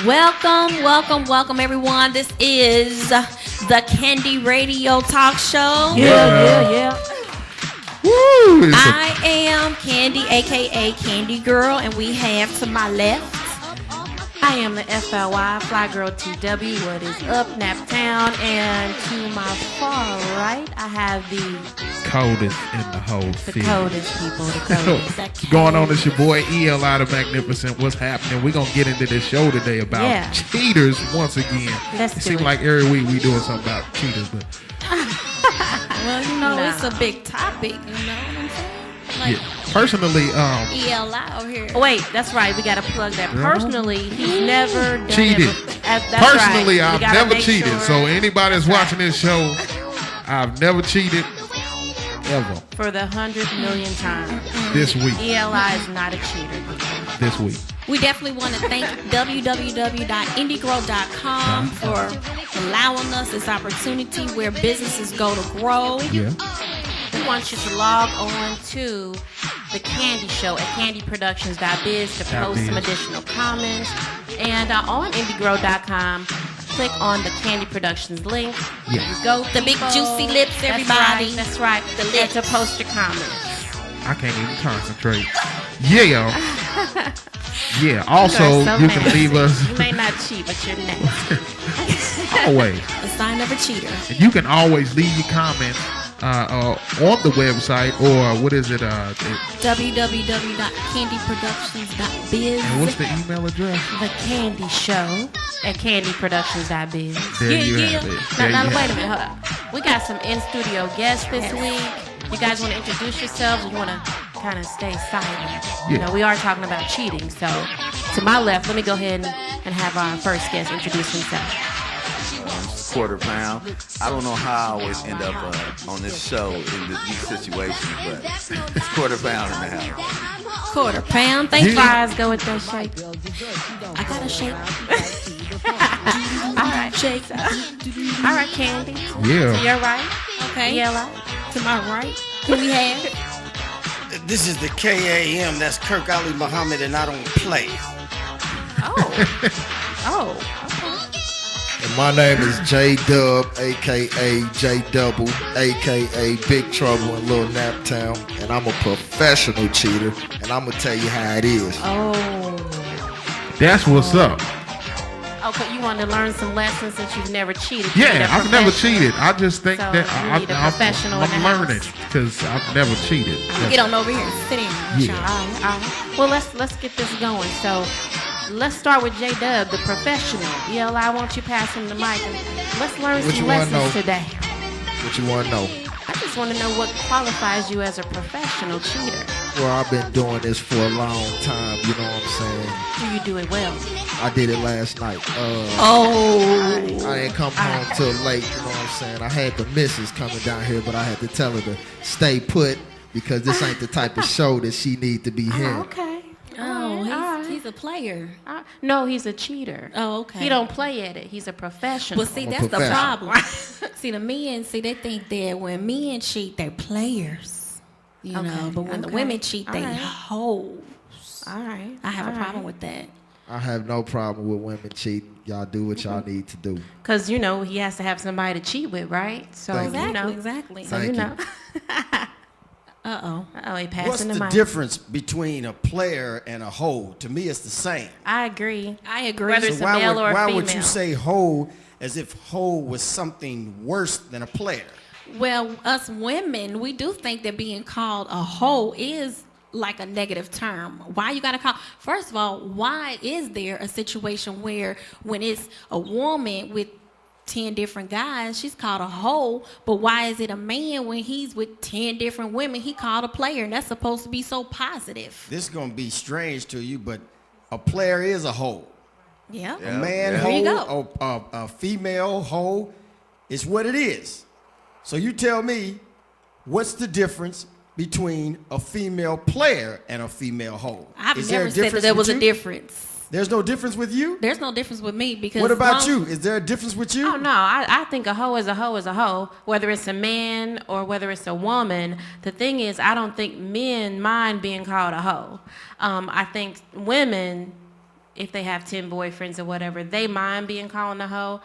Welcome, everyone. This is the Candy Radio Talk Show. Yeah. Woo! I am Candy, aka Candy Girl, and we have to my left. I am the FLY Fly Girl TW. What is up, Naptown? And to my far right, I have the coldest in the whole city. coldest people. The coldest. What's going on? It's your boy ELI the Magnificent. What's happening? We're going to get into this show today about cheaters once again. Let's it do seems it. like every week we doing something about cheaters, but Well, it's a big topic, you know what I'm saying? Like, personally, ELI out here. Wait, that's right. We got to plug that. Personally, he's never done cheated. That's Personally, right. I've never cheated. So anybody that's watching this show, I've never cheated ever. For the 100 millionth time. This week. ELI is not a cheater. This week. We definitely want to thank www.indiegrow.com for allowing us this opportunity where businesses go to grow. Yeah. We want you to log on to the Candy Show at candyproductions.biz to post some additional comments. And on indiegrow.com, click on the Candy Productions link. Yeah. You go The big juicy lips, everybody. That's right. The And lips. to post your comments. I can't even concentrate. Yeah. Yeah. Also, are so you can nasty. leave us You may not cheat, but you're nasty. always. The sign of a cheater. And you can always leave your comments on the website, or what is it? www.candyproductions.biz. And what's the email address? The Candy Show at candyproductions.biz. There you Yeah. have it. Now, There you wait a have minute, hold up. We got some in-studio guests this week. You guys want to introduce yourselves? Or you want to kind of stay silent? You Yeah. know, we are talking about cheating. So, to my left, let me go ahead and have our first guest introduce himself. Quarter pound. I don't know how I always end up on this show in these situations, but it's quarter pound in the house. Quarter pound. Thank you. Fries, go with that shake. I got a shake. All right, Shake. all right, Candy. Yeah. To your right. Okay. Yella. To my right. Who we have? This is the KAM. That's Kirk Ali Muhammad, and I don't play. Oh. Oh. And my name is J Dub, aka J Double, aka Big Trouble in Little Naptown, and I'm a professional cheater, and I'm gonna tell you how it is. Oh. That's what's up. Okay, you want to learn some lessons since you've never cheated. You need Yeah, a I've never professional. cheated. I just think So that you need a professional in I'm the learning house. because I've never cheated. Get on over here and sit down. Yeah. All right. Well, let's get this going. So, let's start with J Dub, the professional. ELI, won't you pass him the mic and let's learn What some you wanna lessons know? today. What you wanna know? I just want to know what qualifies you as a professional cheater. Well, I've been doing this for a long time, you know what I'm saying? Do you do it well? I did it last night. Oh. I didn't come home till late, you know what I'm saying? I had the missus coming down here, but I had to tell her to stay put because this ain't the type of show that she need to be hearing. Okay. Oh, All right. he's a player. No, he's a cheater. Oh, okay. He don't play at it. He's a professional. Well, see, I'm a that's the professional. problem. See, the men, they think that when men cheat, they're players. You Okay, know, but when the okay. women cheat, they All right. hoes. All right. I have all a problem right. with that. I have no problem with women cheating. Y'all do what y'all need to do. Because, you know, he has to have somebody to cheat with, right? So, Thank you. you know. Exactly. So, Thank you you. know. Uh-oh. Oh, he What's passing the the mic. difference between a player and a hoe? To me, it's the same. I agree. I agree. Whether So it's a male or a why female. would you say hoe as if hoe was something worse than a player? Well, us women, we do think that being called a hoe is like a negative term. Why you gotta call? First of all, why is there a situation where when it's a woman with 10 different guys, she's called a hoe, but why is it a man when he's with 10 different women, he called a player, and that's supposed to be so positive? This is going to be strange to you, but a player is a hoe. Yeah. A man There you hoe, a female hoe, is what it is. So you tell me, what's the difference between a female player and a female hoe? I've Is there never a said that difference there with was a you? difference. There's no difference with you? There's no difference with me because What about long- you? Is there a difference with you? Oh, no. I think a hoe is a hoe is a hoe, whether it's a man or whether it's a woman. The thing is, I don't think men mind being called a hoe. I think women if they have 10 boyfriends or whatever, they mind being called a hoe.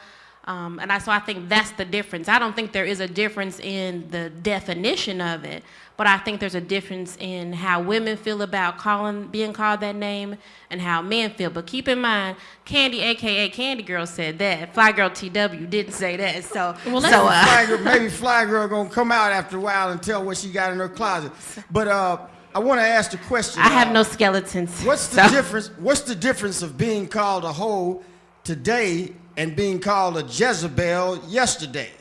So I think that's the difference. I don't think there is a difference in the definition of it, but I think there's a difference in how women feel about being called that name and how men feel. But keep in mind, Candy, aka Candy Girl, said that. Fly Girl TW didn't say that. Maybe Fly Girl gonna come out after a while and tell what she got in her closet. But I want to ask the question. I have no skeletons. What's the difference? What's the difference of being called a hoe today and being called a Jezebel yesterday?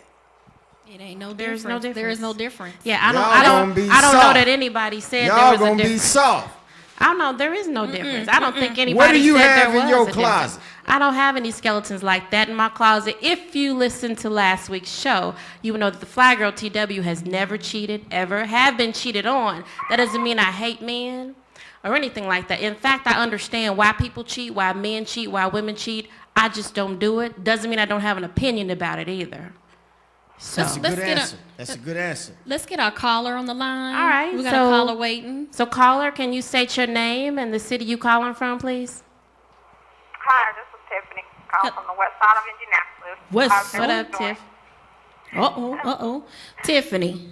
It ain't no There's difference. no difference. There is no difference. Yeah, Y'all I don't know soft. that anybody said Y'all there was a gonna difference. be soft. I don't know. There is no difference. I don't think anybody What do you said have there in was your a closet? difference. I don't have any skeletons like that in my closet. If you listened to last week's show, you would know that the Fly Girl TW has never cheated, ever, have been cheated on. That doesn't mean I hate men or anything like that. In fact, I understand why people cheat, why men cheat, why women cheat. I just don't do it. Doesn't mean I don't have an opinion about it either. So. That's a good answer. That's a good answer. Let's get our caller on the line. All right, We got a caller waiting. So, caller, can you state your name and the city you calling from, please? Hi, this is Tiffany. Calling from the west side of Indianapolis. What up, Tiff? Uh-oh. Tiffany.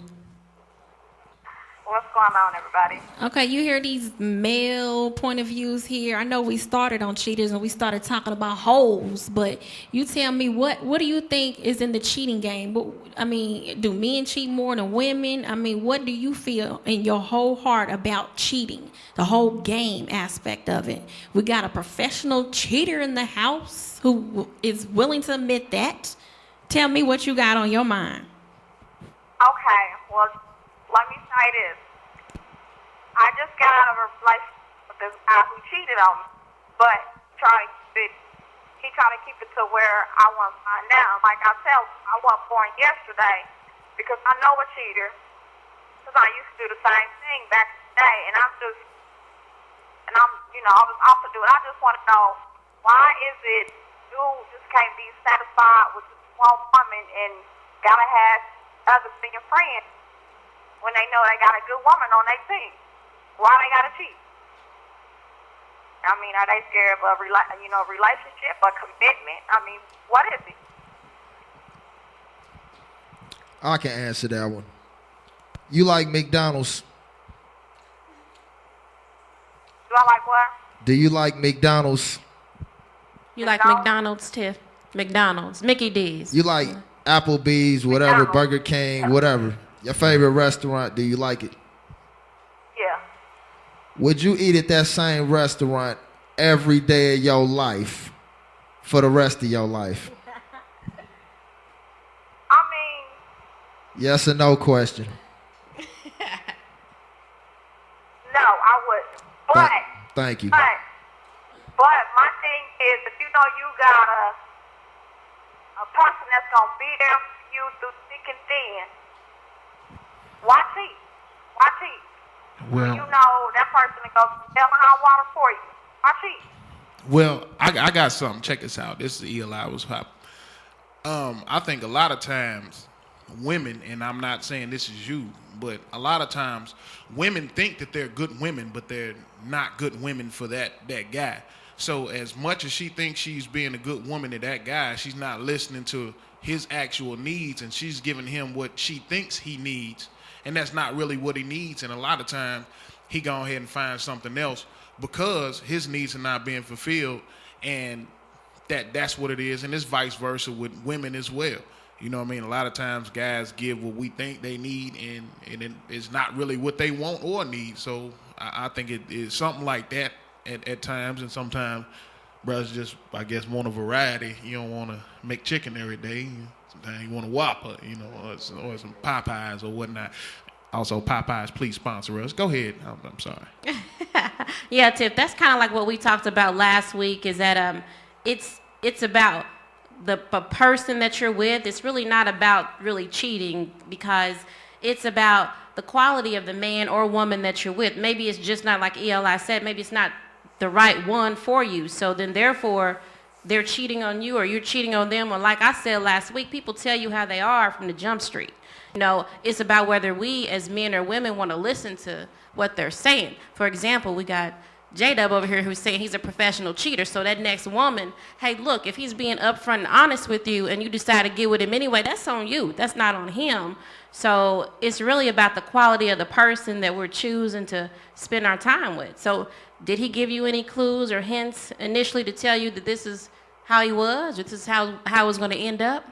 What's going on, everybody? Okay, you hear these male point of views here. I know we started on cheaters and we started talking about hoes, but you tell me what do you think is in the cheating game? I mean, do men cheat more than women? I mean, what do you feel in your whole heart about cheating? The whole game aspect of it. We got a professional cheater in the house who is willing to admit that. Tell me what you got on your mind. Okay, well, let me say this. I just got out of a relationship with this guy who cheated on me, but he tried to keep it to where I want to find out. Like I tell him, I wasn't born yesterday because I know a cheater because I used to do the same thing back in the day, and I was off to do it. I just want to know, why is it you just can't be satisfied with just one woman and gotta have others being your friends when they know they got a good woman on their team? Why they gotta cheat? I mean, are they scared of a relationship, a commitment? I mean, what is it? I can answer that one. You like McDonald's? Do I like what? Do you like McDonald's? You like McDonald's, Tiff? McDonald's, Mickey D's. You like Applebee's, whatever, McDonald's. Burger King, whatever. Your favorite restaurant, do you like it? Yeah. Would you eat at that same restaurant every day of your life for the rest of your life? I mean, Yes or no question. no, I wouldn't. But Thank you. But my thing is, if you know you got a person that's gonna be there for you through thick and thin, why cheat? Why cheat? Well, You know that person that goes hell and high water for you. Why cheat? Well, I got something. Check this out. This is Eli was pop. I think a lot of times women, and I'm not saying this is you, but a lot of times women think that they're good women, but they're not good women for that guy. So as much as she thinks she's being a good woman to that guy, she's not listening to his actual needs, and she's giving him what she thinks he needs, and that's not really what he needs. And a lot of times he go ahead and find something else because his needs are not being fulfilled, and that's what it is. And it's vice versa with women as well. You know what I mean? A lot of times guys give what we think they need, and it's not really what they want or need. So I think it is something like that at times, and sometimes brothers just, I guess, want a variety. You don't want to make chicken every day. Sometimes you want a Whopper, or some Popeyes or whatnot. Also, Popeyes, please sponsor us. Go ahead. I'm sorry. Yeah, Tiff, that's kind of like what we talked about last week, is that it's about the person that you're with. It's really not about really cheating, because it's about the quality of the man or woman that you're with. Maybe it's just not, like Eli said, maybe it's not the right one for you. So then therefore they're cheating on you, or you're cheating on them. Or like I said last week, people tell you how they are from the jump street. It's about whether we as men or women want to listen to what they're saying. For example, we got J-Dub over here who's saying he's a professional cheater. So that next woman, hey, look, if he's being upfront and honest with you and you decide to get with him anyway, that's on you. That's not on him. So it's really about the quality of the person that we're choosing to spend our time with. So did he give you any clues or hints initially to tell you that this is how he was, or this is how it was going to end up?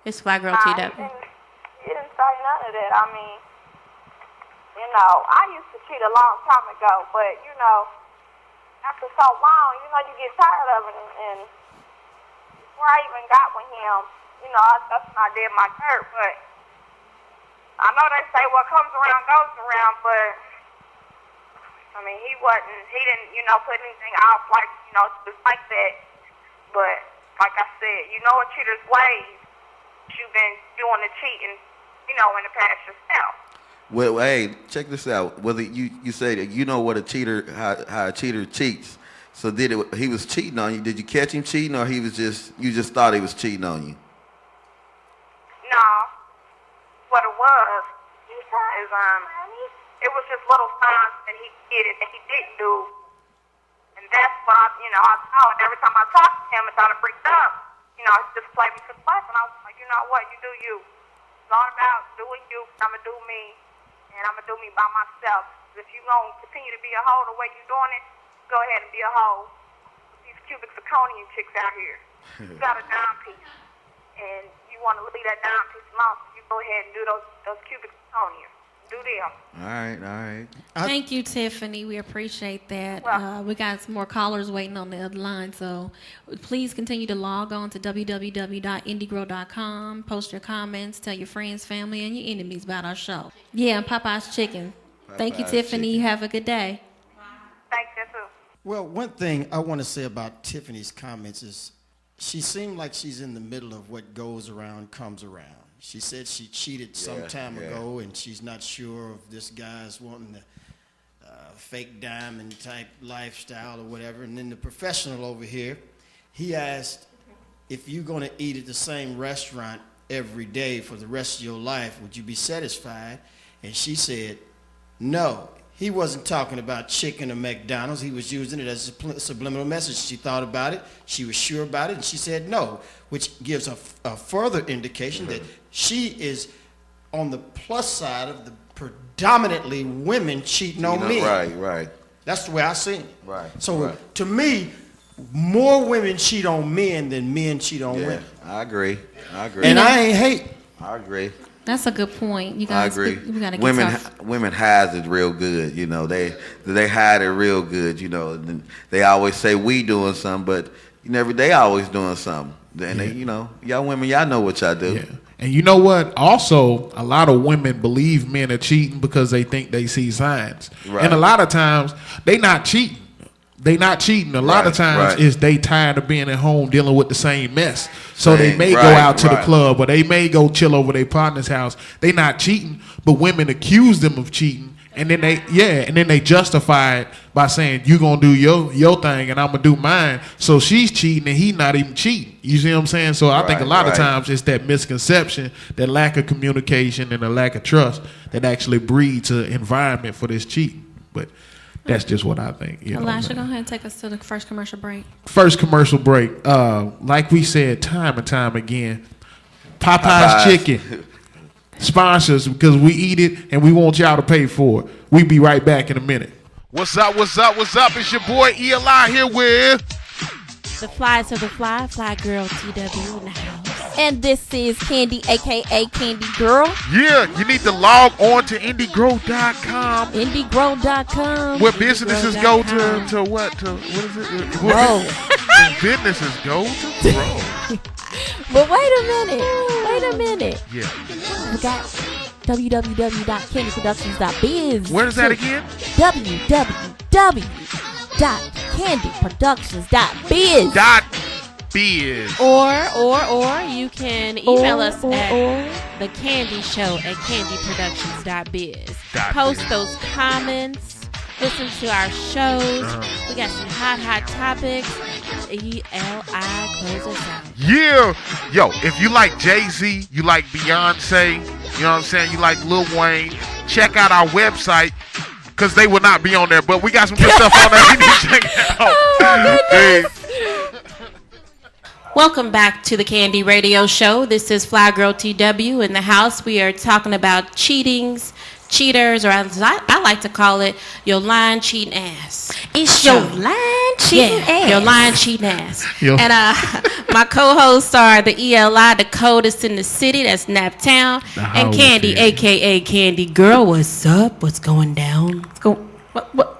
It's Fly Girl He T-Dub. didn't say none of that. I mean, you know, I used to cheat a long time ago, but, you know, after so long, you know, you get tired of it. And before I even got with him, you know, that's when I did my dirt. But I know they say what comes around goes around, but, I mean, he didn't, you know, put anything off like, you know, just like that. But, like I said, you know a cheater's ways. You've been doing the cheating, you know, in the past yourself. Well, hey, check this out. Whether you say that you know what a cheater, how a cheater cheats. So he was cheating on you? Did you catch him cheating, or you just thought he was cheating on you? No, what it was is it was just little signs that he did it that he didn't do, and that's what I saw. And every time I talked to him and thought it freaked up, you know, it just played me to the left, and I was like, you know what, you do you. It's all about doing you. I'ma do me. And I'm going to do me by myself. If you're going to continue to be a hoe the way you're doing it, go ahead and be a hoe. These cubic zirconium chicks out here. You got a dime piece. And you want to leave that dime piece alone, so you go ahead and do those cubic zirconium. Do them. All right. Thank you, Tiffany. We appreciate that. We got some more callers waiting on the other line, so please continue to log on to www.indiegrow.com. Post your comments, tell your friends, family, and your enemies about our show. Yeah, and Popeye's Chicken. Thank you, Tiffany. Chicken. Have a good day. Thanks, you too. Well, one thing I want to say about Tiffany's comments is she seemed like she's in the middle of what goes around comes around. She said she cheated some time ago, and she's not sure if this guy's wanting the fake diamond type lifestyle or whatever. And then the professional over here, he asked if you're going to eat at the same restaurant every day for the rest of your life, would you be satisfied? And she said, no. He wasn't talking about chicken or McDonald's. He was using it as a subliminal message. She thought about it. She was sure about it, and she said no, which gives a further indication that she is on the plus side of the predominantly women cheating on men. Right. That's the way I see it. Right. So to me, more women cheat on men than men cheat on women. I agree. And I ain't hate. I agree. That's a good point. You I guys, agree. we gotta get Women hide it real good. You know, they hide it real good. You know, and they always say we doing something, but they always doing something. And they, y'all women, y'all know what y'all do. Yeah. And you know what? Also, a lot of women believe men are cheating because they think they see signs. Right. And a lot of times, they not cheating. They not cheating. A lot of times is they tired of being at home dealing with the same mess. So they may go out to the club, or they may go chill over their partner's house. They not cheating, but women accuse them of cheating, and then they justify it by saying you gonna do your thing and I'm gonna do mine. So she's cheating and he not even cheating. You see what I'm saying? So I think a lot of times it's that misconception, that lack of communication and a lack of trust that actually breeds an environment for this cheating. But that's just what I think. Elisha, go ahead and take us to the first commercial break. First commercial break. Like we said time and time again, Popeye's Chicken sponsors because we eat it and we want y'all to pay for it. We be right back in a minute. What's up? It's your boy Eli here with The Fly to the Fly Girl TW in the house. And this is Candy, a.k.a. Candy Girl. Yeah, you need to log on to indiegrow.com. Indiegrow.com. Where businesses go to what? To what is it? Grow. Businesses go to grow. But wait a minute. Yeah. We got www.candyproductions.biz. Where is that again? www.candyproductions.biz. .biz. Or you can email us at thecandyshow@candyproductions.biz. Post those comments. Listen to our shows. We got some hot topics. Eli, close us out. Yeah. Yo, if you like Jay-Z, you like Beyonce, you know what I'm saying, you like Lil Wayne, check out our website, because they will not be on there. But we got some good stuff on there. You need to check it out. Hey. Welcome back to the Candy Radio Show. This is Fly Girl TW in the house. We are talking about cheatings, cheaters, or as I like to call it, your lying, cheating ass. It's your lying, cheating ass. Your lying, cheating ass. Yo. And my co-hosts are the ELI, the coldest in the city. That's Naptown. And Candy, a.k.a. Candy Girl. What's up? What's going down?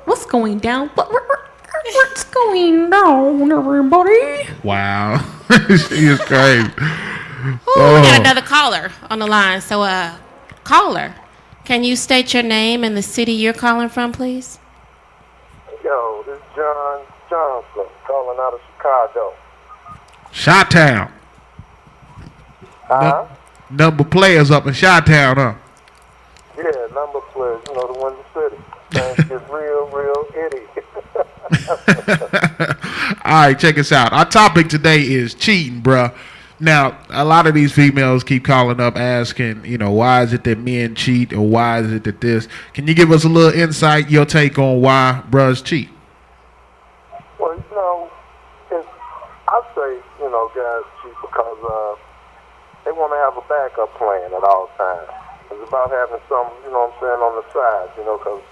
What's going down? What's going down, everybody? Wow. She is crazy. Ooh, we got another caller on the line. So, caller, can you state your name and the city you're calling from, please? Yo, this is John Johnson calling out of Chicago. Chi-Town. Number players up in Chi-Town, huh? Yeah, number players, you know, the one in the city. Things get real itty. All right, check us out. Our topic today is cheating, bruh. Now, a lot of these females keep calling up asking, you know, why is it that men cheat or why is it that this? Can you give us a little insight, your take on why bruhs cheat? Well, you know, I say, you know, guys cheat because they want to have a backup plan at all times. It's about having some, you know what I'm saying, on the side, you know, because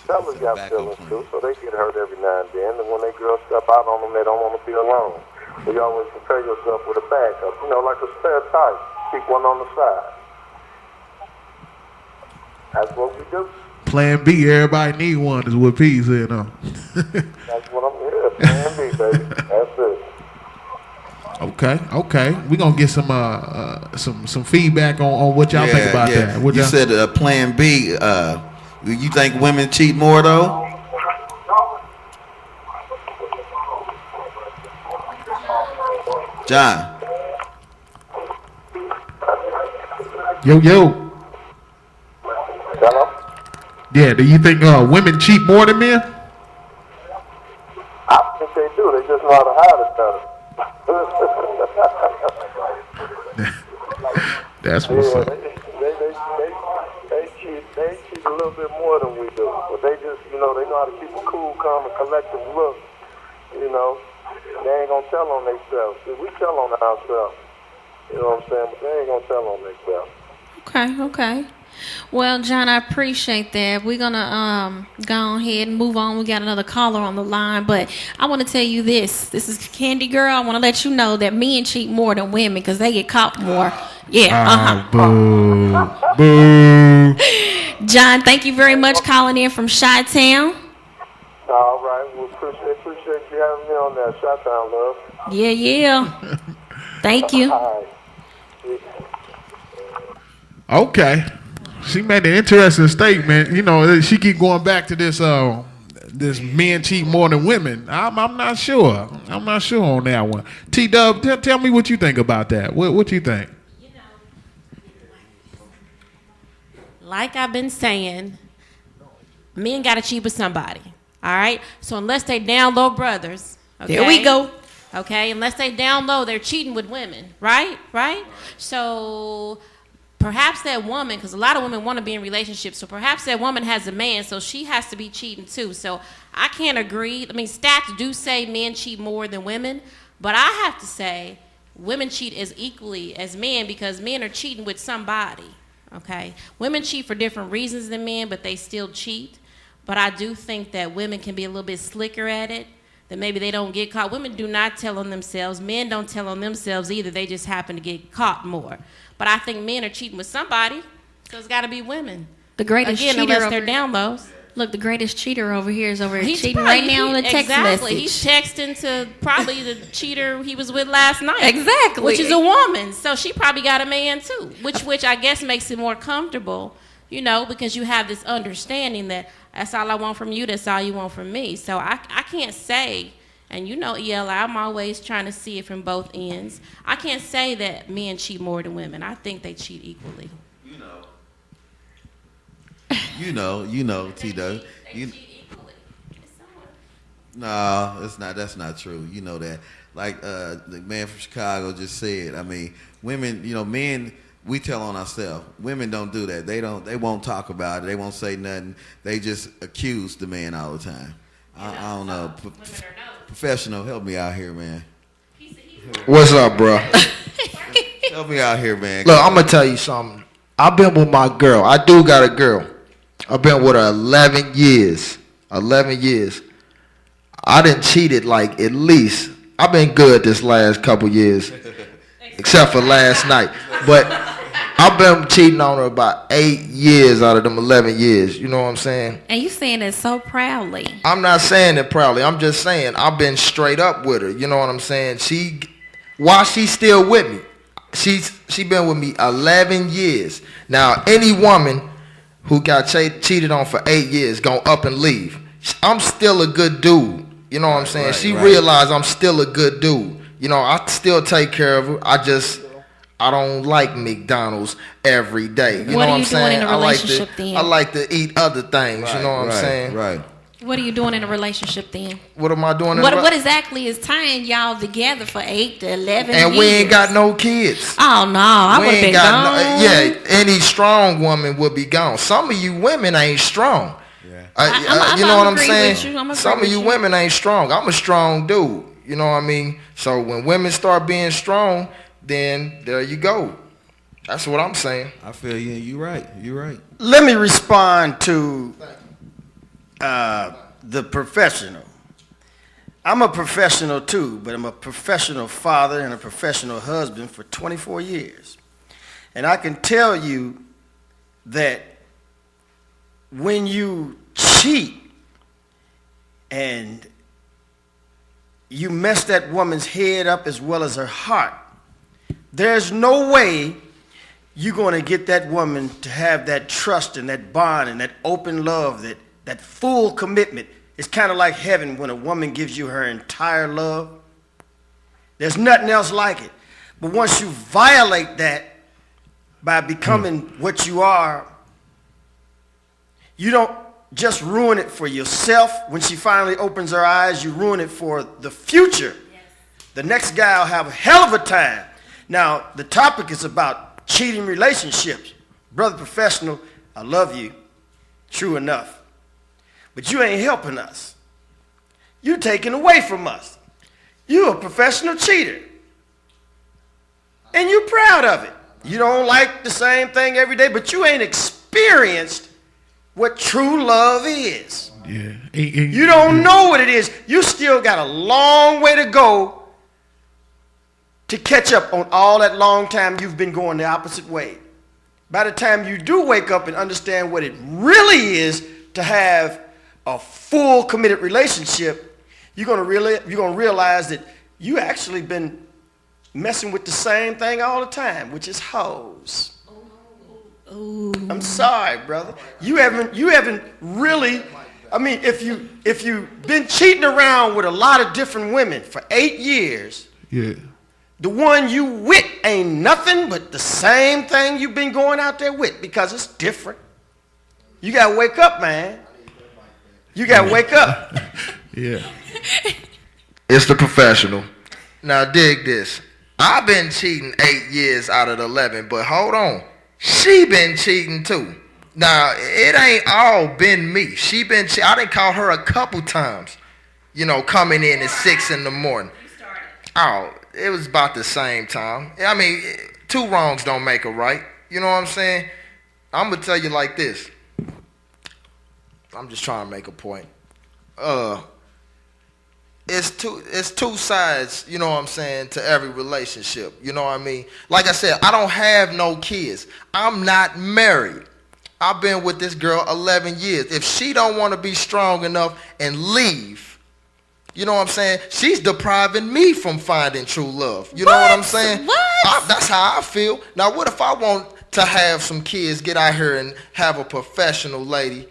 fellas got feelings too, so they get hurt every now and then. And when they girls step out on them, they don't want to be alone. So you always prepare yourself with a backup, you know, like a spare tire. Keep one on the side. That's what we do. Plan B, everybody need one is what P said, huh? That's what I'm here. Plan B, baby. That's it. Okay. We're gonna get some feedback on what y'all think about that. What You y'all- said Plan B. You think women cheat more though? John. Yo. Hello? Yeah, do you think women cheat more than men? I think they do. They just know how to hide it better. That's what's Yeah, up. they cheat a little bit more than we do. But they just, you know, they know how to keep a cool, calm, and collective look. You know, they ain't gonna tell on themselves. See, we tell on ourselves. You know what I'm saying? But they ain't gonna tell on themselves. Okay. Well, John, I appreciate that. We're gonna go ahead and move on. We got another caller on the line, but I want to tell you this. This is Candy Girl. I want to let you know that men cheat more than women because they get caught more. Yeah. Boo. John, thank you very much calling in from Chi-Town. All right. Well, appreciate you having me on that. Shot-town, love. Yeah. Thank you. All right. Okay. She made an interesting statement. You know, she keep going back to this this men cheat more than women. I'm not sure. I'm not sure on that one. T-Dub, tell me what you think about that. What you think? Like I've been saying, men got to cheat with somebody. All right? So unless they down low brothers. Okay? There we go. Okay? Unless they down low, they're cheating with women. Right? So perhaps that woman, because a lot of women want to be in relationships, so perhaps that woman has a man, so she has to be cheating too. So I can't agree. I mean, stats do say men cheat more than women, but I have to say women cheat as equally as men because men are cheating with somebody. Okay, women cheat for different reasons than men, but they still cheat. But I do think that women can be a little bit slicker at it, that maybe they don't get caught. Women do not tell on themselves. Men don't tell on themselves either. They just happen to get caught more. But I think men are cheating with somebody, so it's got to be women. The greatest Again, cheater unless they're over, down lows. Look, the greatest cheater over here is over here He's cheating probably- right now on the text exactly. message. He's texting to probably the cheater he was with last night. Exactly. Which is a woman. So she probably got a man too. Which I guess makes it more comfortable, you know, because you have this understanding that that's all I want from you, that's all you want from me. So I can't say, and you know, ELI, I'm always trying to see it from both ends. I can't say that men cheat more than women. I think they cheat equally. You know, T-Dub. No, it's not. That's not true. You know that. Like the man from Chicago just said. I mean, women. You know, men we tell on ourselves. Women don't do that. They won't talk about it. They won't say nothing. They just accuse the man all the time. I don't know. Professional, help me out here, man. What's up, bro? Help me out here, man. Look, I'm gonna tell you something. I've been with my girl. I do got a girl. I've been with her 11 years. 11 years. I done cheated like at least. I've been good this last couple years, except for last night. But I've been cheating on her about 8 years out of them 11 years. You know what I'm saying? And you saying it so proudly. I'm not saying it proudly. I'm just saying I've been straight up with her. You know what I'm saying? While she's still with me, she been with me 11 years. Now, any woman who got cheated on for 8 years gonna up and leave. I'm still a good dude. You know what I'm saying? She realized I'm still a good dude. You know, I still take care of her. I don't like McDonald's every day. You know what I'm saying? What are you doing in a relationship then? I like to eat other things. You know what I'm saying? Right. What are you doing in a relationship then? What am I doing? What exactly is tying y'all together for 8 to 11 years? And we ain't got no kids. Oh, no. I would have been gone. Yeah, any strong woman would be gone. Some of you women ain't strong. You know what I'm saying? Some of you women ain't strong. I'm a strong dude. You know what I mean? So when women start being strong, then there you go. That's what I'm saying. I feel you. You're right. You're right. Let me respond to the professional. I'm a professional too, but I'm a professional father and a professional husband for 24 years. And I can tell you that when you cheat and you mess that woman's head up as well as her heart, there's no way you're going to get that woman to have that trust and that bond and that open love, that full commitment. It's kind of like heaven when a woman gives you her entire love. There's nothing else like it. But once you violate that by becoming what you are, you don't just ruin it for yourself. When she finally opens her eyes, you ruin it for the future. Yes. The next guy will have a hell of a time. Now, the topic is about cheating relationships. Brother professional, I love you, true enough. But you ain't helping us. You're taking away from us. You're a professional cheater. And you're proud of it. You don't like the same thing every day, but you ain't experienced what true love is. Yeah. You don't know what it is. You still got a long way to go to catch up on all that long time you've been going the opposite way. By the time you do wake up and understand what it really is to have a full committed relationship, you're gonna realize that you actually been messing with the same thing all the time, which is hoes. Ooh. I'm sorry, brother. You haven't really. I mean, if you've been cheating around with a lot of different women for 8 years, yeah, the one you with ain't nothing but the same thing you've been going out there with, because it's different. You gotta wake up, man. You gotta wake up. Yeah. It's the professional. Now dig this. I've been cheating 8 years out of the 11, but hold on. She been cheating too. Now, it ain't all been me. I done caught her a couple times, you know, coming in at 6 in the morning. Oh, it was about the same time. I mean, 2 wrongs don't make a right. You know what I'm saying? I'm going to tell you like this. I'm just trying to make a point. It's two sides, you know what I'm saying, to every relationship. You know what I mean? Like I said, I don't have no kids. I'm not married. I've been with this girl 11 years. If she don't want to be strong enough and leave, you know what I'm saying, she's depriving me from finding true love. You know what I'm saying? That's how I feel. Now, what if I want to have some kids, get out here and have a professional lady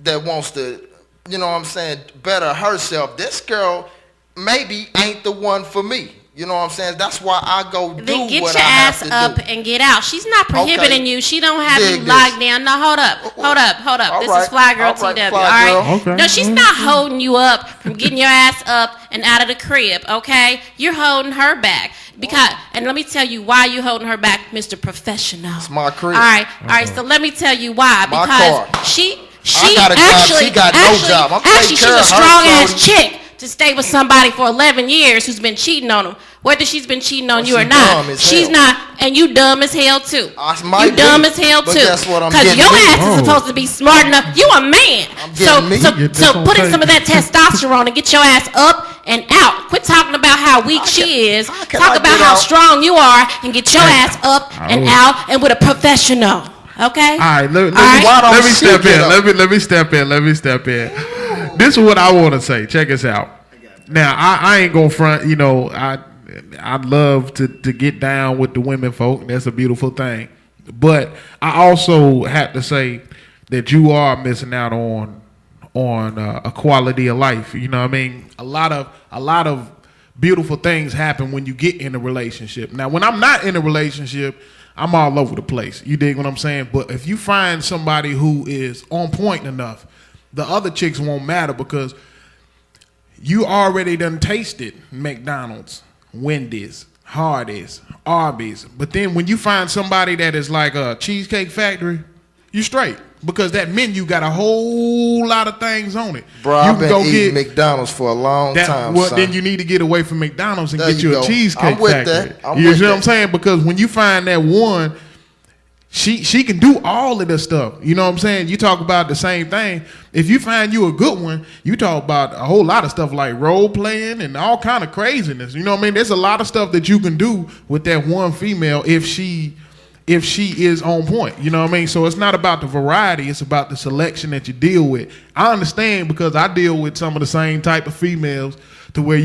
that wants to, you know what I'm saying, better herself? This girl maybe ain't the one for me. You know what I'm saying? That's why I go do then get what your I have ass to up do. and get out. She's not prohibiting you. She don't have Dig you this. locked down. No, hold up. All This right. is Fly Girl All right, TW, Fly all right? Girl. Okay. No, she's not holding you up from getting your ass up and out of the crib, okay? You're holding her back. Because, and let me tell you why you holding her back, Mr. Professional. It's my crib. All right. So let me tell you why. My Because car. she I got a job, actually, she got no job. I'm actually, taking she's care a of her, strong ass Shorty. chick to stay with somebody for 11 years who's been cheating on him. Whether she's been cheating on you or she not, dumb as she's hell. not, and you dumb as hell too. I might You dumb be, as hell but too. guess what? I'm Because getting your me. ass is supposed to be smart enough. You a man. So, getting me. so, Yeah, that's so what I'm put in saying. some of that testosterone and get your ass up and out. Quit talking about how weak she is. how can Talk I about get how out? strong you are and get your ass up and out and with a professional. Okay? All right, let Why don't me she step get in. up? Let me step in. This is what I want to say. Check us out. Now, I ain't gonna front. You know, I love to get down with the women folk. That's a beautiful thing. But I also have to say that you are missing out on a quality of life. You know what I mean? A lot of beautiful things happen when you get in a relationship. Now, when I'm not in a relationship, I'm all over the place. You dig what I'm saying? But if you find somebody who is on point enough, the other chicks won't matter because you already done tasted McDonald's, Wendy's, Hardee's, Arby's. But then when you find somebody that is like a Cheesecake Factory, you straight. Because that menu got a whole lot of things on it. Bro, you I've been eating McDonald's for a long time, well, son. then you need to get away from McDonald's and There get you you a go. Cheesecake I'm with Factory. that. I'm You with see what that. I'm saying? Because when you find that one, she can do all of this stuff. You know what I'm saying? You talk about the same thing. If you find you a good one, you talk about a whole lot of stuff like role playing and all kind of craziness. You know what I mean? There's a lot of stuff that you can do with that one female if she is on point. You know what I mean? So it's not about the variety, it's about the selection that you deal with. I understand because I deal with some of the same type of females to where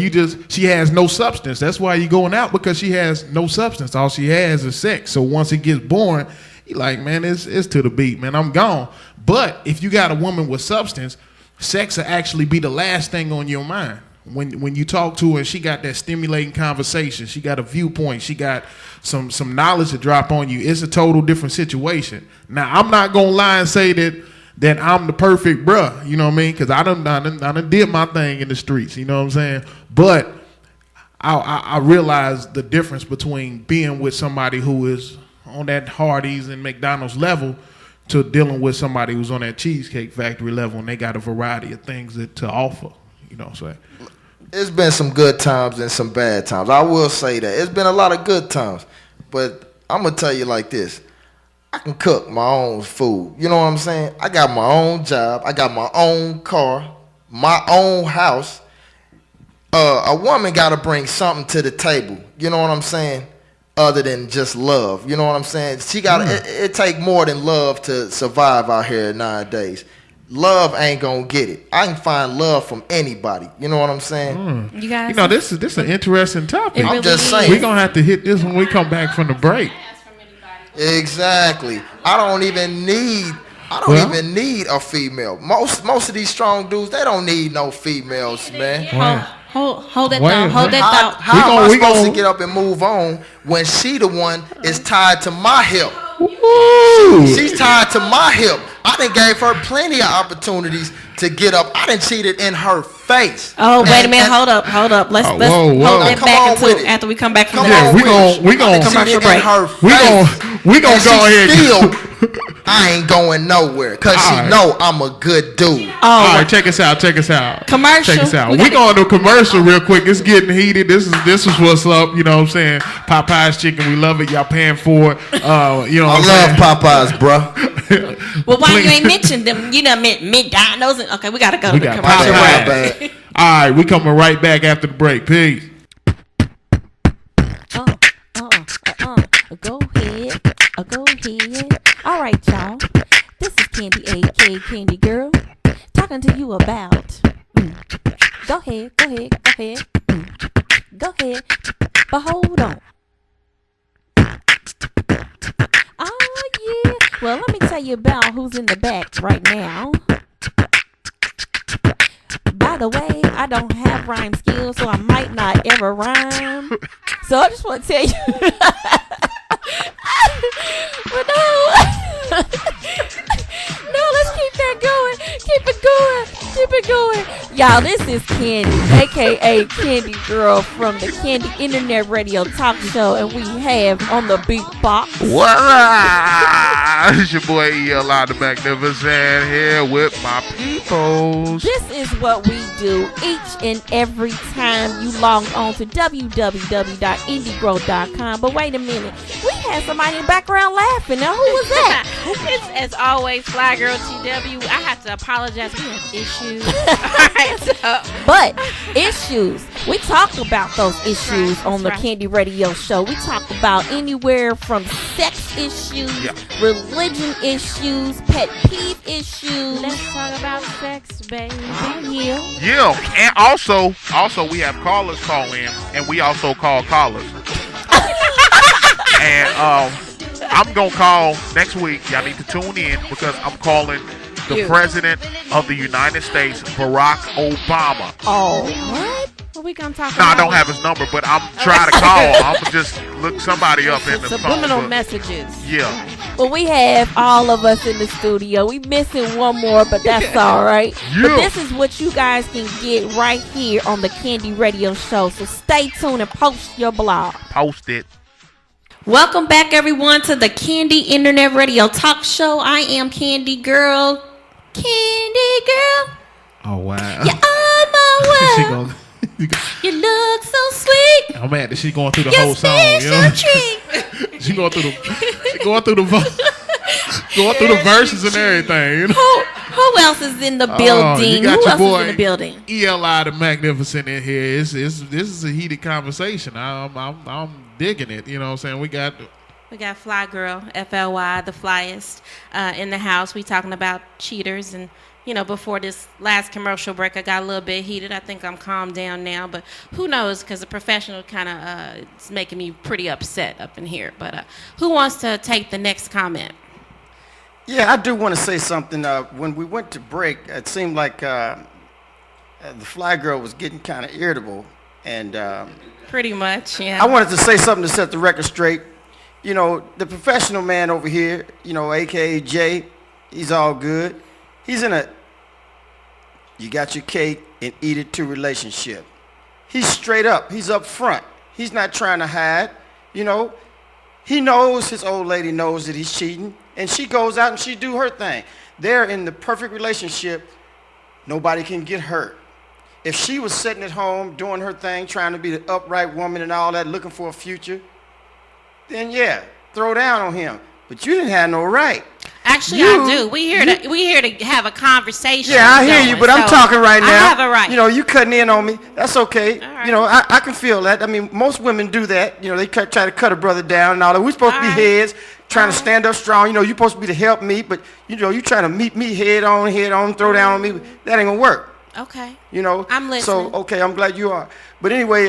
she has no substance. That's why you going out, because she has no substance. All she has is sex. So once it gets boring, you like, man, it's to the beat, man. I'm gone. But if you got a woman with substance, sex will actually be the last thing on your mind. When you talk to her, she got that stimulating conversation. She got a viewpoint. She got some knowledge to drop on you. It's a total different situation. Now, I'm not gonna lie and say that I'm the perfect bruh. You know what I mean? Because I done did my thing in the streets. You know what I'm saying? But I realize the difference between being with somebody who is on that Hardee's and McDonald's level to dealing with somebody who's on that Cheesecake Factory level and they got a variety of things to offer. You know what I'm saying? It's been some good times and some bad times. I will say that. It's been a lot of good times. But I'm going to tell you like this. I can cook my own food. You know what I'm saying? I got my own job. I got my own car, my own house. A woman got to bring something to the table. You know what I'm saying? Other than just love. You know what I'm saying? She got it take more than love to survive out here nowadays. Love ain't gonna get it. I can find love from anybody. You know what I'm saying? You guys, You know, this is an interesting topic. It I'm really just is. saying. We're gonna have to hit this when we come back from the break. Exactly. I don't even need a female. Most of these strong dudes, they don't need no females, man. hold that Wait, thought. Hold that How, thought. how am I we supposed gon- to get up and move on when she the one is tied to my hip? Woo! She's tied to my hip. I done gave her plenty of opportunities to get up. I done cheated in her face. Oh, wait a And- minute. and- Hold up. Let's Oh, let's whoa, hold whoa. that Come back on into with it. after we come back from Come the Yeah, on we with gon' it. we I gon' done cheated break. in her we face. gon' And go she ahead. still, I ain't going nowhere because she Alright. know I'm a good dude. All Oh, right, check us out. Commercial. Check us out. We We gotta- going to commercial real quick. It's getting heated. This is what's up. You know what I'm saying? Popeye's chicken. We love it. Y'all paying for it. You know I what I'm love saying? Popeyes, bro. well, why you Please. ain't mentioned them? You done McDonald's. Okay, we gotta go We to got commercial Popeyes. break. Bad. All right, we coming right back after the break. Peace. Go ahead. Go ahead. All right, y'all. This is Candy, A.K. Candy Girl, talking to you about. Go ahead. Go ahead. But hold on. Oh, yeah. Well, let me tell you about who's in the back right now. By the way, I don't have rhyme skills, so I might not ever rhyme. So I just want to tell you. But no. No, let's keep that going. Keep it going. Keep it going. Y'all, this is Candy, a.k.a. Candy Girl from the Candy Internet Radio Talk Show, and we have on the beatbox. What up? It's your boy Eli the Magnificent here with my peoples. This is what we do each and every time you log on to www.indiegrow.com. But wait a minute, we had somebody in the background laughing. Now, who was that? It's, as always, Fly Girl TW. I have to apologize. We have issues. All right, so. But issues, we talk about those issues on the Candy Radio Show. We talk about anywhere from sex issues, religion issues, pet peeve issues. Let's talk about sex, baby. Yeah, and also we have callers call in, and we also call callers. And I'm gonna call next week. Y'all need to tune in because I'm calling the President of the United States, Barack Obama. Oh, what? What we gonna talk No, about? I don't have his number, but I'm trying to call. I'm gonna just look somebody up in the subliminal phone. messages. Yeah. Well, we have all of us in the studio. We missing one more, but that's all right. Yeah. But this is what you guys can get right here on the Candy Radio Show. So stay tuned and post your blog. Post it. Welcome back, everyone, to the Candy Internet Radio Talk Show. I am Candy Girl. Candy Girl. Oh wow. You're on my way. You look so sweet. I'm mad that she's going through the You're whole song. You know? treat. She going through the verses and everything. You know? Who else is in the building? You got Who your else boy is in the building? Eli the Magnificent in here. This is a heated conversation. I'm digging it. You know what I'm saying? We got Fly Girl, FLY, the flyest, in the house. We talking about cheaters, and before this last commercial break, I got a little bit heated. I think I'm calmed down now, but who knows? Because the professional kind of it's making me pretty upset up in here. But who wants to take the next comment? Yeah, I do want to say something. When we went to break, it seemed like the Fly Girl was getting kind of irritable, and Pretty much, yeah. I wanted to say something to set the record straight. The professional man over here, a.k.a. Jay, he's all good. He's in a you got your cake and eat it too relationship. He's straight up. He's up front. He's not trying to hide. He knows his old lady knows that he's cheating, and she goes out and she do her thing. They're in the perfect relationship. Nobody can get hurt. If she was sitting at home doing her thing, trying to be the upright woman and all that, looking for a future, then yeah, throw down on him. But you didn't have no right. Actually, I do. We here to have a conversation. Yeah, I hear you, but I'm talking right now. I have a right. You cutting in on me. That's okay. All right. I can feel that. I mean, most women do that. They try to cut a brother down and all that. We're supposed to be heads, trying to stand up strong. You're supposed to be to help me, but you trying to meet me head on, throw down on me. That ain't gonna work. Okay. So I'm listening. okay, I'm glad you are. But anyway,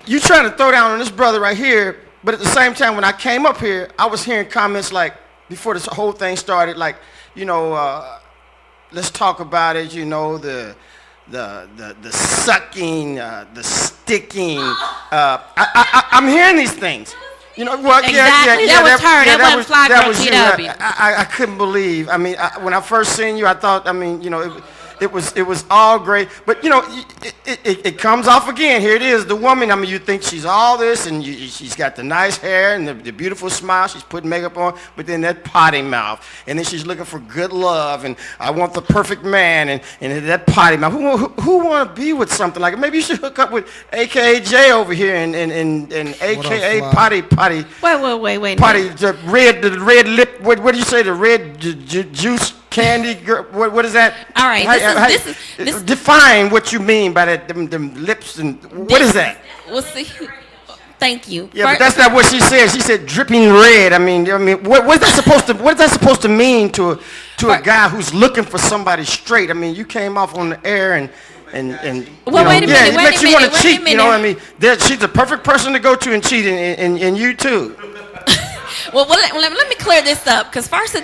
you trying to throw down on this brother right here. But at the same time, when I came up here, I was hearing comments like, before this whole thing started, like, let's talk about it, the sucking, the sticking. I'm hearing these things. Exactly. That was her. That wasn't Fly Girl TW. I couldn't believe. I mean, when I first seen you, I thought, it was all great, but it comes off again. Here it is, the woman. I mean, you think she's all this, and she's got the nice hair and the beautiful smile. She's putting makeup on, but then that potty mouth, and then she's looking for good love, and I want the perfect man, and that potty mouth. Who want to be with something like it? Maybe you should hook up with AKA J over here and AKA potty. Wait. Potty, the red lip. What do you say? The red juice. Candy girl, what is that? All right, this is define what you mean by that. Them lips and what is that? We'll see. Thank you. Yeah, but that's not what she said. She said dripping red. I mean, what's that supposed to? What is that supposed to mean to a guy who's looking for somebody straight? I mean, you came off on the air and well, wait a minute. It makes you want to cheat. You know what I mean? She's the perfect person to go to and cheat, and you too. let me clear this up, because first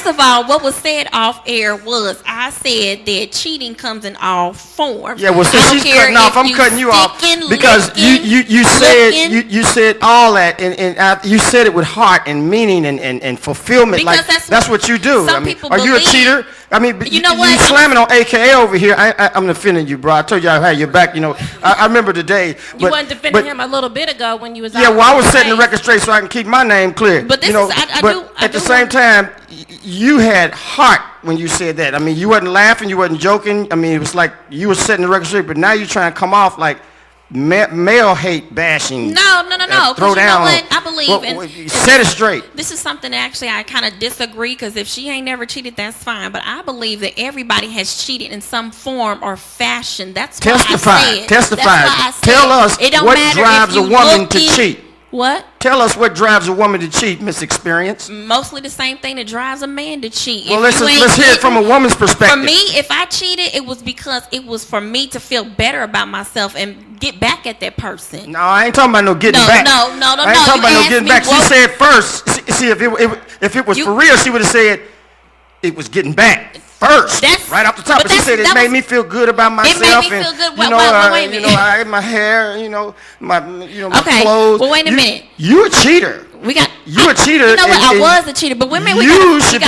of all, what was said off air was I said that cheating comes in all forms. Yeah, well, since she's cutting off, I'm cutting you off because you said all that, and you said it with heart and meaning and fulfillment. Because like that's what you do. Some I mean, people are you a believe- cheater? I mean, You know what? You slamming on AKA over here. I'm offending you, bro. I told you I had your back. You know, I remember the day. You wasn't defending him a little bit ago when you was. Yeah, out well, I on was the setting the stage. record straight so I can keep my name clear. But this you know, is- I but do- I at the do same want- time, you had heart when you said that. I mean, you wasn't laughing, you wasn't joking. I mean, it was like you were setting the record straight. But now you're trying to come off like male hate bashing. No. Throw 'cause you know down. what? I believe set it straight. This is something that actually I kind of disagree, because if she ain't never cheated, that's fine. But I believe that everybody has cheated in some form or fashion. That's why Testify. I said. Testify. That's why I said Tell us it don't what matter drives if a you woman to looking- cheat. What? Tell us what drives a woman to cheat, Miss Experience. Mostly the same thing that drives a man to cheat. Well, If you ain't let's hear it from a getting- woman's perspective. For me, if I cheated, it was because it was for me to feel better about myself and get back at that person. No, I ain't talking about no getting No, back. no. I ain't talking You about no asked getting me back. She what- said first. See, if it was You- for real, she would have said it was getting back first. That's- right off the top. but But she said it that made was- me feel good about myself. made me and, feel good. You Wait, know, wait a minute. I had my hair. You know, my Okay, clothes. well, wait a minute. You a cheater. You a cheater. You know what? and- I was a cheater, but women, you should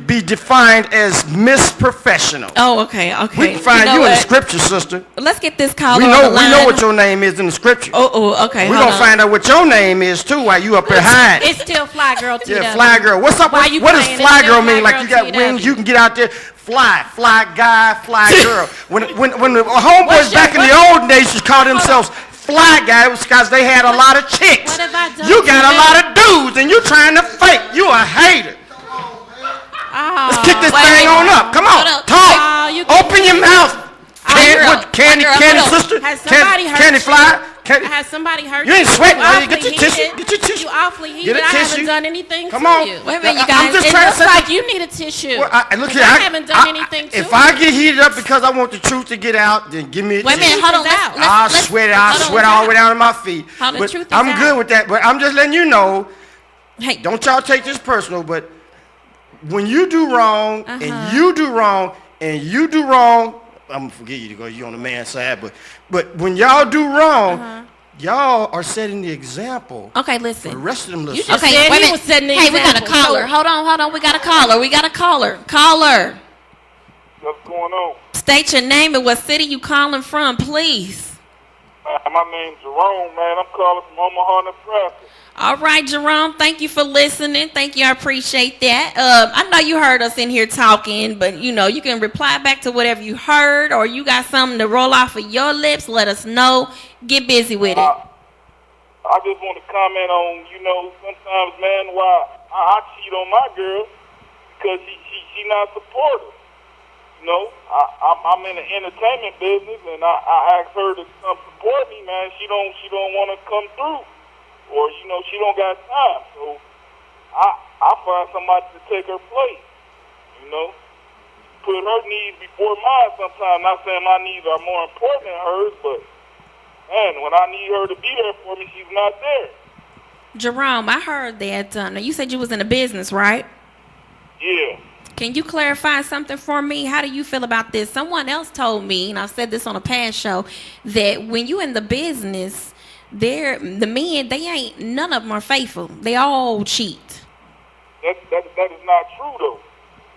be defined as Miss Professional. Oh, okay. We can find know you in the what? scripture, sister. Let's get this caller We on know the line. what your name is in the scripture. Oh, okay. We're hold gonna on. find out what your name is too while you up there hiding. It's still Fly Girl T. Yeah, Fly Girl. What's up? Why What you does playing? Fly It's Girl still mean? Fly Like you Girl got TW. wings, you can get out there, fly guy, fly girl. When the homeboys What's back in your- the old days just called themselves fly guy, it was because they had a lot of chicks. What have I done You got to a you? lot of dudes, and you trying to fake. You a hater. Let's kick this thing on up. Come on, Hold up. talk. you can- Open your mouth. Candy sister, Has somebody hurt Candy you? Fly. Candy. Has somebody hurt You ain't sweating, You are you? Get awfully your tissue. heated. Get your tissue. You awfully Get heated. a I tissue. haven't done anything Come to on. you. Wait a minute, you I'm guys. just It trying to looks set like the- you need a tissue. Well, look 'Cause here, I haven't done anything to if you. I get heated up because I want the truth to get out, then give me a Wait a tissue. minute. Hold on. Truth is out. I'll sweat it. I'll hold on, sweat all the way down to my feet. Hold on, But truth is I'm out. good with that. But I'm just letting you know. Hey, Don't y'all take this personal. But when you do wrong and you do wrong and you do wrong, I'm gonna forgive you because you're on the man's side. But when y'all do wrong, y'all are setting the example okay, for the listen. rest of them You listeners. just Okay, said wait a he minute. was setting the Hey, we got a example. caller. Hold on. We got a caller. Caller. What's going on? State your name and what city you calling from, please. My name's Jerome, man. I'm calling from Omaha, Nebraska. All right, Jerome. Thank you for listening. Thank you. I appreciate that. I know you heard us in here talking, but you can reply back to whatever you heard, or you got something to roll off of your lips. Let us know. Get busy with it. I just want to comment on, sometimes, man, why I cheat on my girl because she not supportive. I'm in the entertainment business, and I ask her to come support me, man. She don't want to come through, or she don't got time. So I find somebody to take her place. Put her needs before mine. Sometimes, not saying my needs are more important than hers, but man, when I need her to be there for me, she's not there. Jerome, I heard that. You said you was in a business, right? Yeah. Can you clarify something for me? How do you feel about this? Someone else told me, and I said this on a past show, that when you in the business, the men, none of them are faithful. They all cheat. That is not true, though.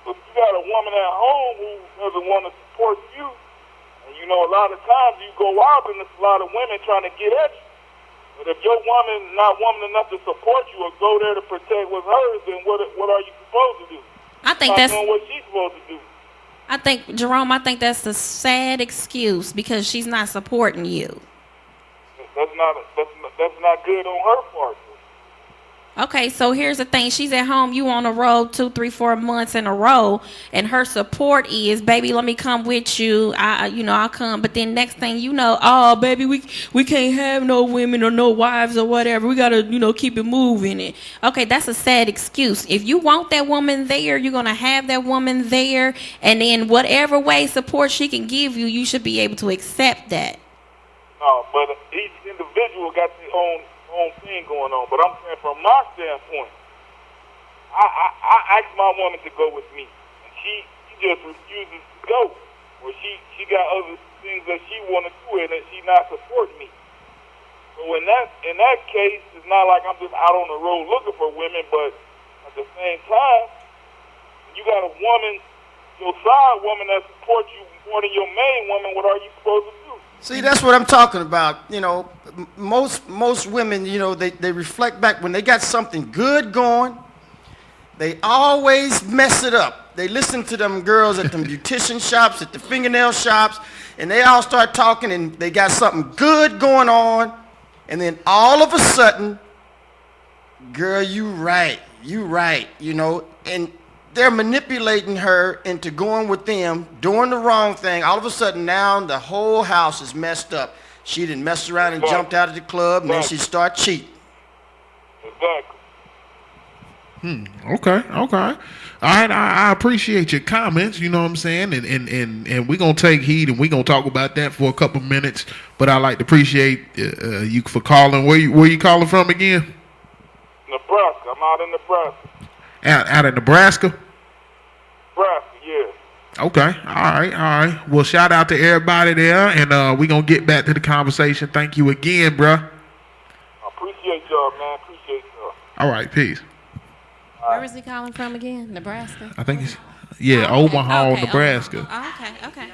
If you got a woman at home who doesn't want to support you, and a lot of times you go out and there's a lot of women trying to get at you. But if your woman not woman enough to support you or go there to protect what's hers, then what are you supposed to do? I think Not that's. doing what she's supposed to do. I think Jerome. I think that's a sad excuse because she's not supporting you. That's not good on her part. Okay, so here's the thing. She's at home. You on the road 2, 3, 4 months in a row, and her support is, baby, let me come with you. I'll come. But then next thing you know, oh, baby, we can't have no women or no wives or whatever. We gotta, keep it moving. Okay, that's a sad excuse. If you want that woman there, you're gonna have that woman there, and in whatever way support she can give you, you should be able to accept that. No, but each individual got their own thing going on. But I'm saying from my standpoint, I asked my woman to go with me, and she just refuses to go, or she got other things that she want to do, and that she not supporting me. So in that case, it's not like I'm just out on the road looking for women, but at the same time, you got a woman, your side woman that supports you more than your main woman. What are you supposed to do? See, that's what I'm talking about. You know, most women, you know, they reflect back when they got something good going. They always mess it up. They listen to them girls at them beautician shops, at the fingernail shops, and they all start talking, and they got something good going on, and then all of a sudden, girl, you right, you know, and they're manipulating her into going with them, doing the wrong thing. All of a sudden, now the whole house is messed up. She done messed around and jumped out of the club, and then she start cheating. Exactly. Okay. All right. I appreciate your comments. You know what I'm saying, and we're gonna take heed, and we're gonna talk about that for a couple minutes. But I like to appreciate you for calling. Where you calling from again? Nebraska. I'm out in Nebraska. Out in Nebraska? Nebraska, yeah. Okay. All right. Well, shout out to everybody there, and we're going to get back to the conversation. Thank you again, bruh. I appreciate y'all, man. Appreciate y'all. All right, peace. Where is he calling from again? Nebraska? I think it's, Omaha, Nebraska. Oh, okay.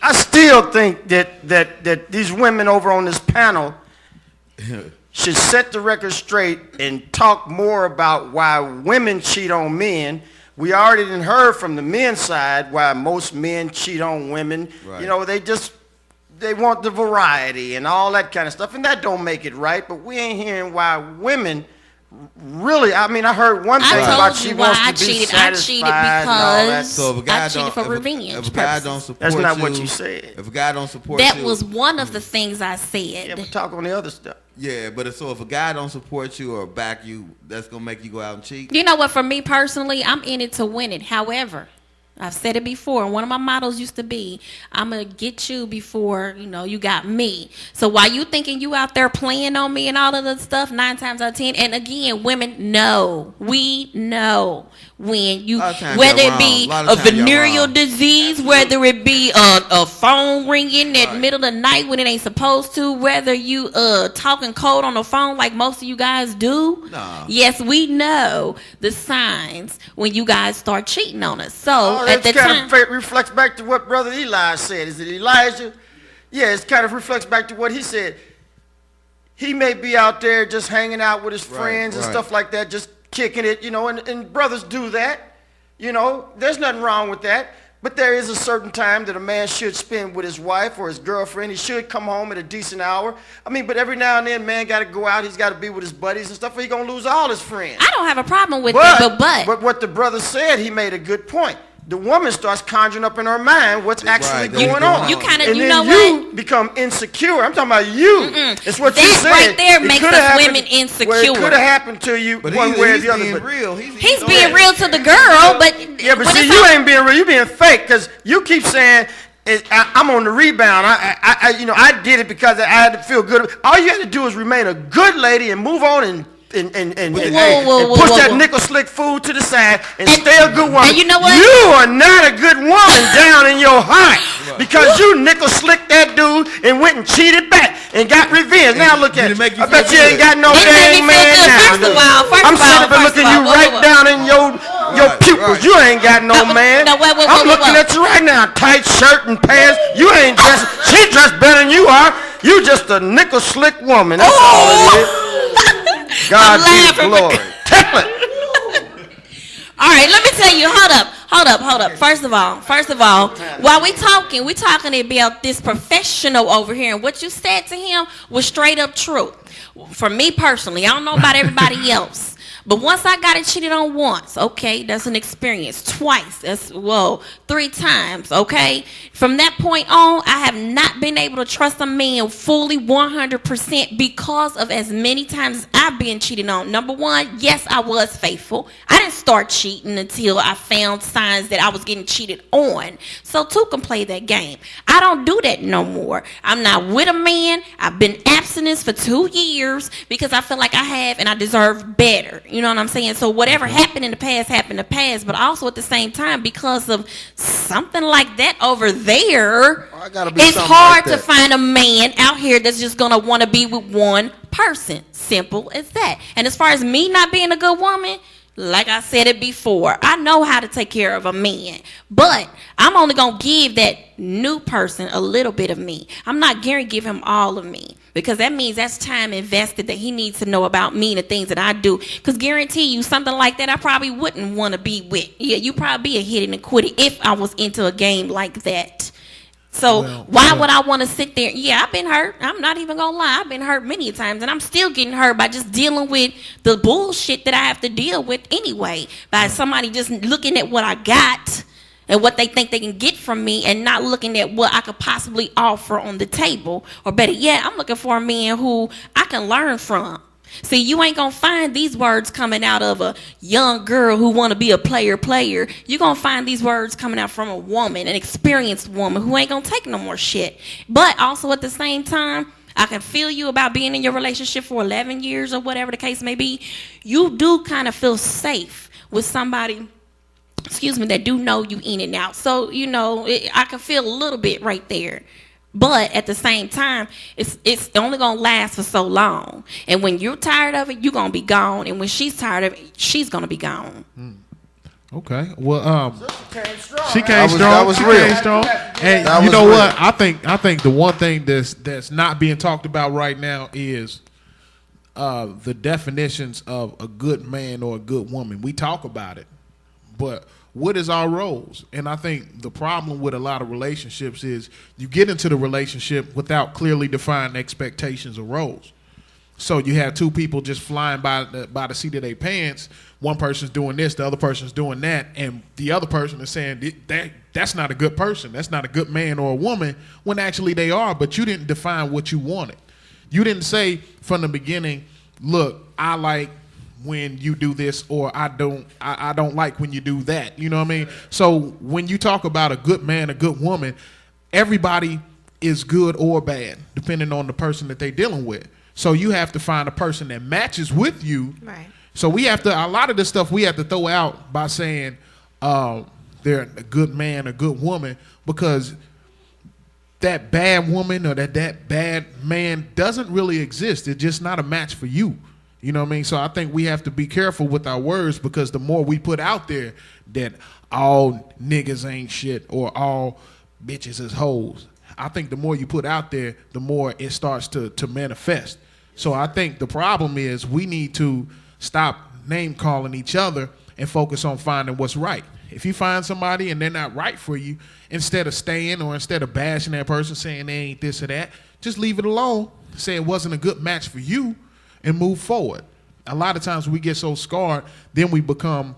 I still think that these women over on this panel should set the record straight and talk more about why women cheat on men. We already done heard from the men's side why most men cheat on women. Right. You know, they want the variety and all that kind of stuff, and that don't make it right. But we ain't hearing why women really. I mean, I heard one thing about she wants to be satisfied. I cheated because so if a guy I cheated for revenge. If a guy don't support that's not you, what you said. If a guy don't support that you, was one of the things I said. Yeah, but talk on the other stuff. Yeah, but so if a guy don't support you or back you, that's gonna make you go out and cheat. You know what? For me personally, I'm in it to win it. However, I've said it before, and one of my mottos used to be, I'm going to get you before, you got me. So while you thinking you out there playing on me and all of that stuff, 9 times out of 10, and again, women know, we know when you, whether it be a venereal disease, whether it be a phone ringing at middle of the night when it ain't supposed to, whether you talking cold on the phone like most of you guys do. No. Yes, we know the signs when you guys start cheating on us. So at the time, kind of reflects back to what Brother Eli said. Is it Elijah? Yeah, it kind of reflects back to what he said. He may be out there just hanging out with his friends and stuff like that, just kicking it, and brothers do that. There's nothing wrong with that. But there is a certain time that a man should spend with his wife or his girlfriend. He should come home at a decent hour. I mean, but every now and then, man got to go out. He's got to be with his buddies and stuff, or he's going to lose all his friends. I don't have a problem with that, but what the brother said, he made a good point. The woman starts conjuring up in her mind what's actually going on. You kind of, and you then know you what? become insecure. I'm talking about you. It's what you said. That right there makes us women insecure. Well, it could have happened to you one way or the other. Being real. He's being real to the girl, but yeah, but see, you ain't being real. You being fake because you keep saying I'm on the rebound. I did it because I had to feel good. All you had to do is remain a good lady and move on and push that nickel slick food to the side and stay a good woman. And you know what? You are not a good woman down in your heart because you nickel slicked that dude and went and cheated back and got revenge. Now look at you. I bet you ain't got no dang man now. I'm sitting up looking you right down in your pupils. You ain't got no man. I'm looking at you right now. Tight shirt and pants. You ain't dressed. She dressed better than you are. You just a nickel slick woman. That's all it is. God be the glory. Tell it. All right, let me tell you. Hold up. First of all, while we talking about this professional over here, and what you said to him was straight up true. For me personally, I don't know about everybody else. But once I got it cheated on once, okay, that's an experience. Twice, 3 times, okay? From that point on, I have not been able to trust a man fully 100% because of as many times as I've been cheated on. Number one, yes, I was faithful. I didn't start cheating until I found signs that I was getting cheated on. So two can play that game. I don't do that no more. I'm not with a man. I've been absent abstinence for 2 years because I feel like I have and I deserve better. You know what I'm saying? So whatever happened in the past happened in the past, but also at the same time, because of something like that over there, it's hard to find a man out here that's just gonna want to be with one person. Simple as that. And as far as me not being a good woman, like I said it before, I know how to take care of a man, but I'm only going to give that new person a little bit of me. I'm not going to give him all of me, because that means that's time invested that he needs to know about me and the things that I do. Because guarantee you, something like that I probably wouldn't want to be with. Yeah, you probably be a hit it and quit it if I was into a game like that. So why would I want to sit there? Yeah, I've been hurt. I'm not even going to lie. I've been hurt many times, and I'm still getting hurt by just dealing with the bullshit that I have to deal with anyway, by somebody just looking at what I got and what they think they can get from me and not looking at what I could possibly offer on the table. Or better yet, I'm looking for a man who I can learn from. See, you ain't gonna find these words coming out of a young girl who want to be a player. You're gonna find these words coming out from a woman, an experienced woman who ain't gonna take no more shit. But also at the same time, I can feel you about being in your relationship for 11 years or whatever the case may be. You do kind of feel safe with somebody, that do know you in and out. So, I can feel a little bit right there. But at the same time, it's only going to last for so long. And when you're tired of it, you're going to be gone. And when she's tired of it, she's going to be gone. Okay. Well, she came That strong. was She real. came strong. And That you was know real. what? I think the one thing that's not being talked about right now is the definitions of a good man or a good woman. We talk about it, but what is our roles? And I think the problem with a lot of relationships is you get into the relationship without clearly defined expectations or roles. So you have two people just flying by the seat of their pants. One person's doing this, the other person's doing that, and the other person is saying that's not a good person. That's not a good man or a woman, when actually they are, but you didn't define what you wanted. You didn't say from the beginning, look, I like when you do this, or I don't like when you do that. You know what I mean? So when you talk about a good man, a good woman, everybody is good or bad, depending on the person that they're dealing with. So you have to find a person that matches with you. Right. So we have to, a lot of this stuff we have to throw out by saying they're a good man, a good woman, because that bad woman or that bad man doesn't really exist. It's just not a match for you. You know what I mean? So I think we have to be careful with our words, because the more we put out there that all niggas ain't shit or all bitches is hoes, I think the more you put out there, the more it starts to manifest. So I think the problem is we need to stop name calling each other and focus on finding what's right. If you find somebody and they're not right for you, instead of staying or instead of bashing that person, saying they ain't this or that, just leave it alone. Say it wasn't a good match for you, and move forward. A lot of times we get so scarred, then we become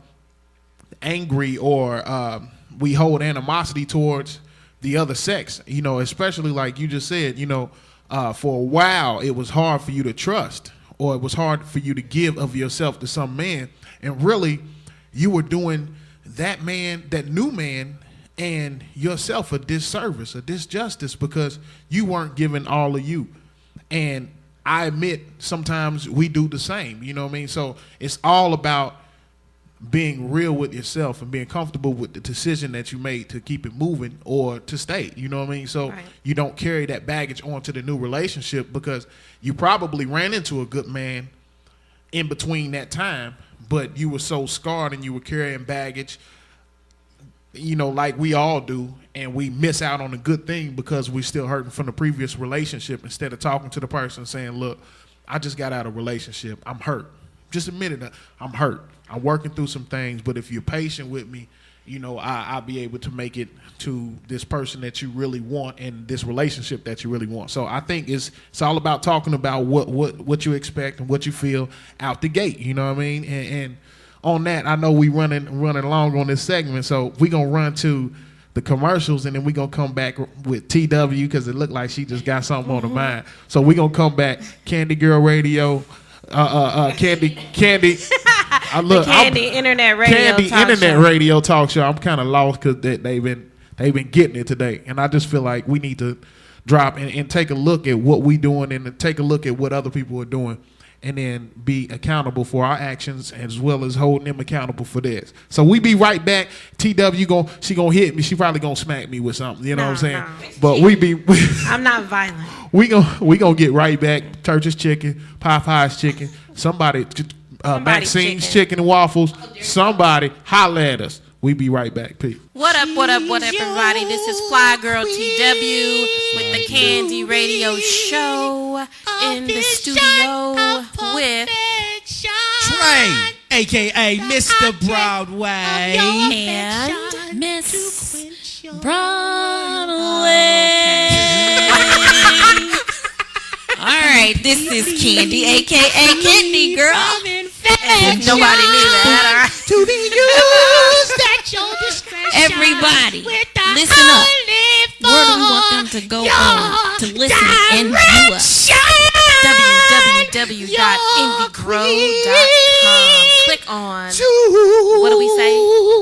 angry, or we hold animosity towards the other sex. Especially like you just said, for a while it was hard for you to trust, or it was hard for you to give of yourself to some man, and really you were doing that man, that new man, and yourself a disservice, a disjustice, because you weren't giving all of you. And I admit sometimes we do the same, you know what I mean? So it's all about being real with yourself and being comfortable with the decision that you made to keep it moving or to stay, you know what I mean? So you don't carry that baggage onto the new relationship, because you probably ran into a good man in between that time, but you were so scarred and you were carrying baggage, like we all do, and we miss out on a good thing because we're still hurting from the previous relationship, instead of talking to the person and saying, look, I just got out of a relationship. I'm hurt. Just admit it. I'm hurt. I'm working through some things, but if you're patient with me, I'll be able to make it to this person that you really want and this relationship that you really want. So I think it's all about talking about what you expect and what you feel out the gate. You know what I mean? And on that, I know we running along on this segment, so we're going to run to the commercials, and then we're going to come back with TW, because it looked like she just got something on her mind. So we're going to come back, Candy Girl Radio, Candy Internet Radio Candy Talk Internet Show. Radio Talk Show. I'm kind of lost because they've been getting it today, and I just feel like we need to drop and take a look at what we doing and to take a look at what other people are doing, and then be accountable for our actions as well as holding them accountable for theirs. So we be right back. TW she gonna hit me. She probably gonna smack me with something. You know what I'm saying? No. But I'm not violent. we gonna get right back. Church's Chicken, Popeye's Chicken, somebody Maxine's chicken and waffles. Somebody holla at us. We be right back. Peace. What up, everybody? This is Fly Girl TW with the Candy Radio Show in the studio with Trey, a.k.a. Mr. Broadway. And Miss Broadway. All right, this is Candy, a.k.a. Candy Girl. If nobody knew that, To be used at your discretion. Everybody, listen up. Where do we want them to go on to listen and view us? www.indiegrow.com. Click on, what do we say?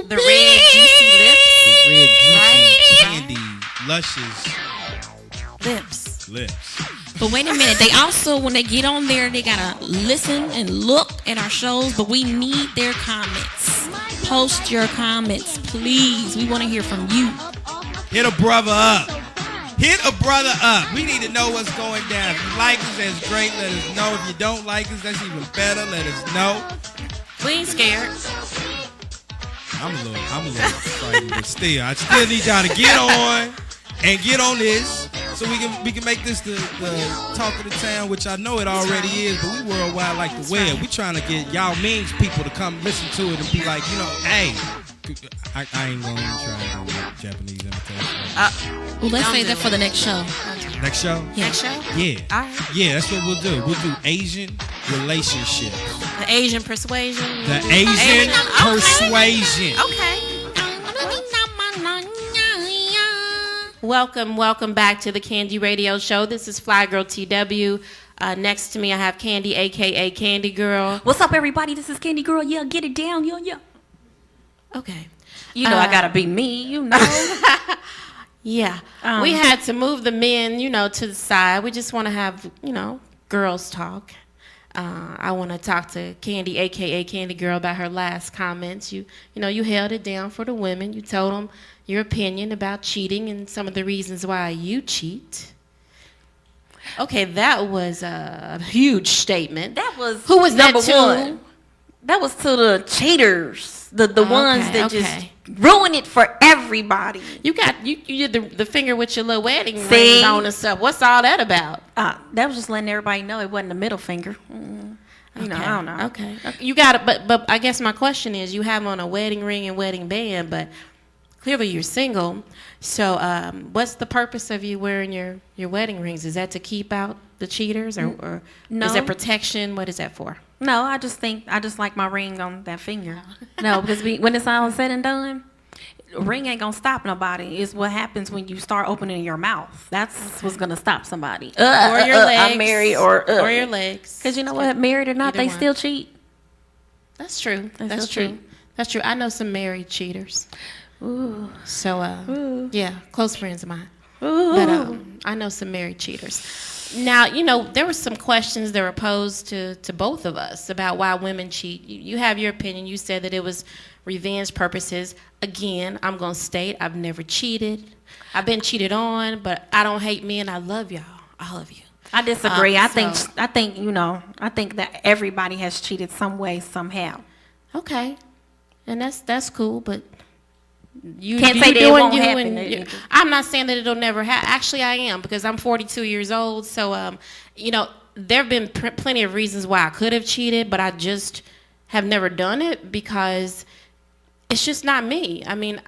The red juicy lips? The red juicy Right? candy, luscious lips. But wait a minute, they also, when they get on there, they gotta listen and look at our shows, but we need their comments. Post your comments, please. We want to hear from you. Hit a brother up. Hit a brother up. We need to know what's going down. If you like us, that's great. Let us know. If you don't like us, that's even better. Let us know. We ain't scared. I'm a little frightened, but still, I still need y'all to get on and get on this, so we can make this the talk of the town, which I know it already is, but we worldwide like the web. We trying to get y'all means people to come listen to it and be like, hey, I ain't gonna even try to do Japanese imitation. Well, let's say that for the next show. Next show? Yeah. Next show? Yeah. All right. Yeah, that's what we'll do. We'll do Asian relationships. The Asian persuasion. The Asian persuasion. Okay. Welcome back to the Candy Radio Show. This is Fly Girl TW. Next to me, I have Candy, a.k.a. Candy Girl. What's up, everybody? This is Candy Girl. Yeah, get it down. Yeah. Okay. You know I gotta be me, you know. Yeah. We had to move the men, to the side. We just want to have, girls talk. I want to talk to Candy, a.k.a. Candy Girl, about her last comments. You held it down for the women. You told them your opinion about cheating and some of the reasons why you cheat. Okay, that was a huge statement. That was Who was that number to? one. That was to the cheaters, the ones that just ruin it for everybody. You did the finger with your little wedding See? rings on and stuff. What's all that about? That was just letting everybody know it wasn't the middle finger. I don't know. Okay. You got it, but I guess my question is, you have on a wedding ring and wedding band, but clearly you're single. So what's the purpose of you wearing your wedding rings? Is that to keep out the cheaters, or No. is that protection? What is that for? No, I just like my ring on that finger. No, because when it's all said and done, ring ain't gonna stop nobody. It's what happens when you start opening your mouth. That's what's gonna stop somebody. Or your legs. I'm married or your legs. Because you know what, married or not, Either they one. still cheat. That's true. They That's still true. cheat. That's true. I know some married cheaters. Ooh. So, yeah, close friends of mine. Ooh. But I know some married cheaters. Now, there were some questions that were posed to both of us about why women cheat. You have your opinion. You said that it was revenge purposes. Again, I'm going to state I've never cheated. I've been cheated on, but I don't hate men. I love y'all. All of you. I disagree. I think so- that everybody has cheated some way, somehow. Okay. And that's cool, but you Can't you say that it doing won't you happen. and I'm not saying that it'll never happen. Actually, I am, because I'm 42 years old. So, there have been plenty of reasons why I could have cheated, but I just have never done it because it's just not me. I mean,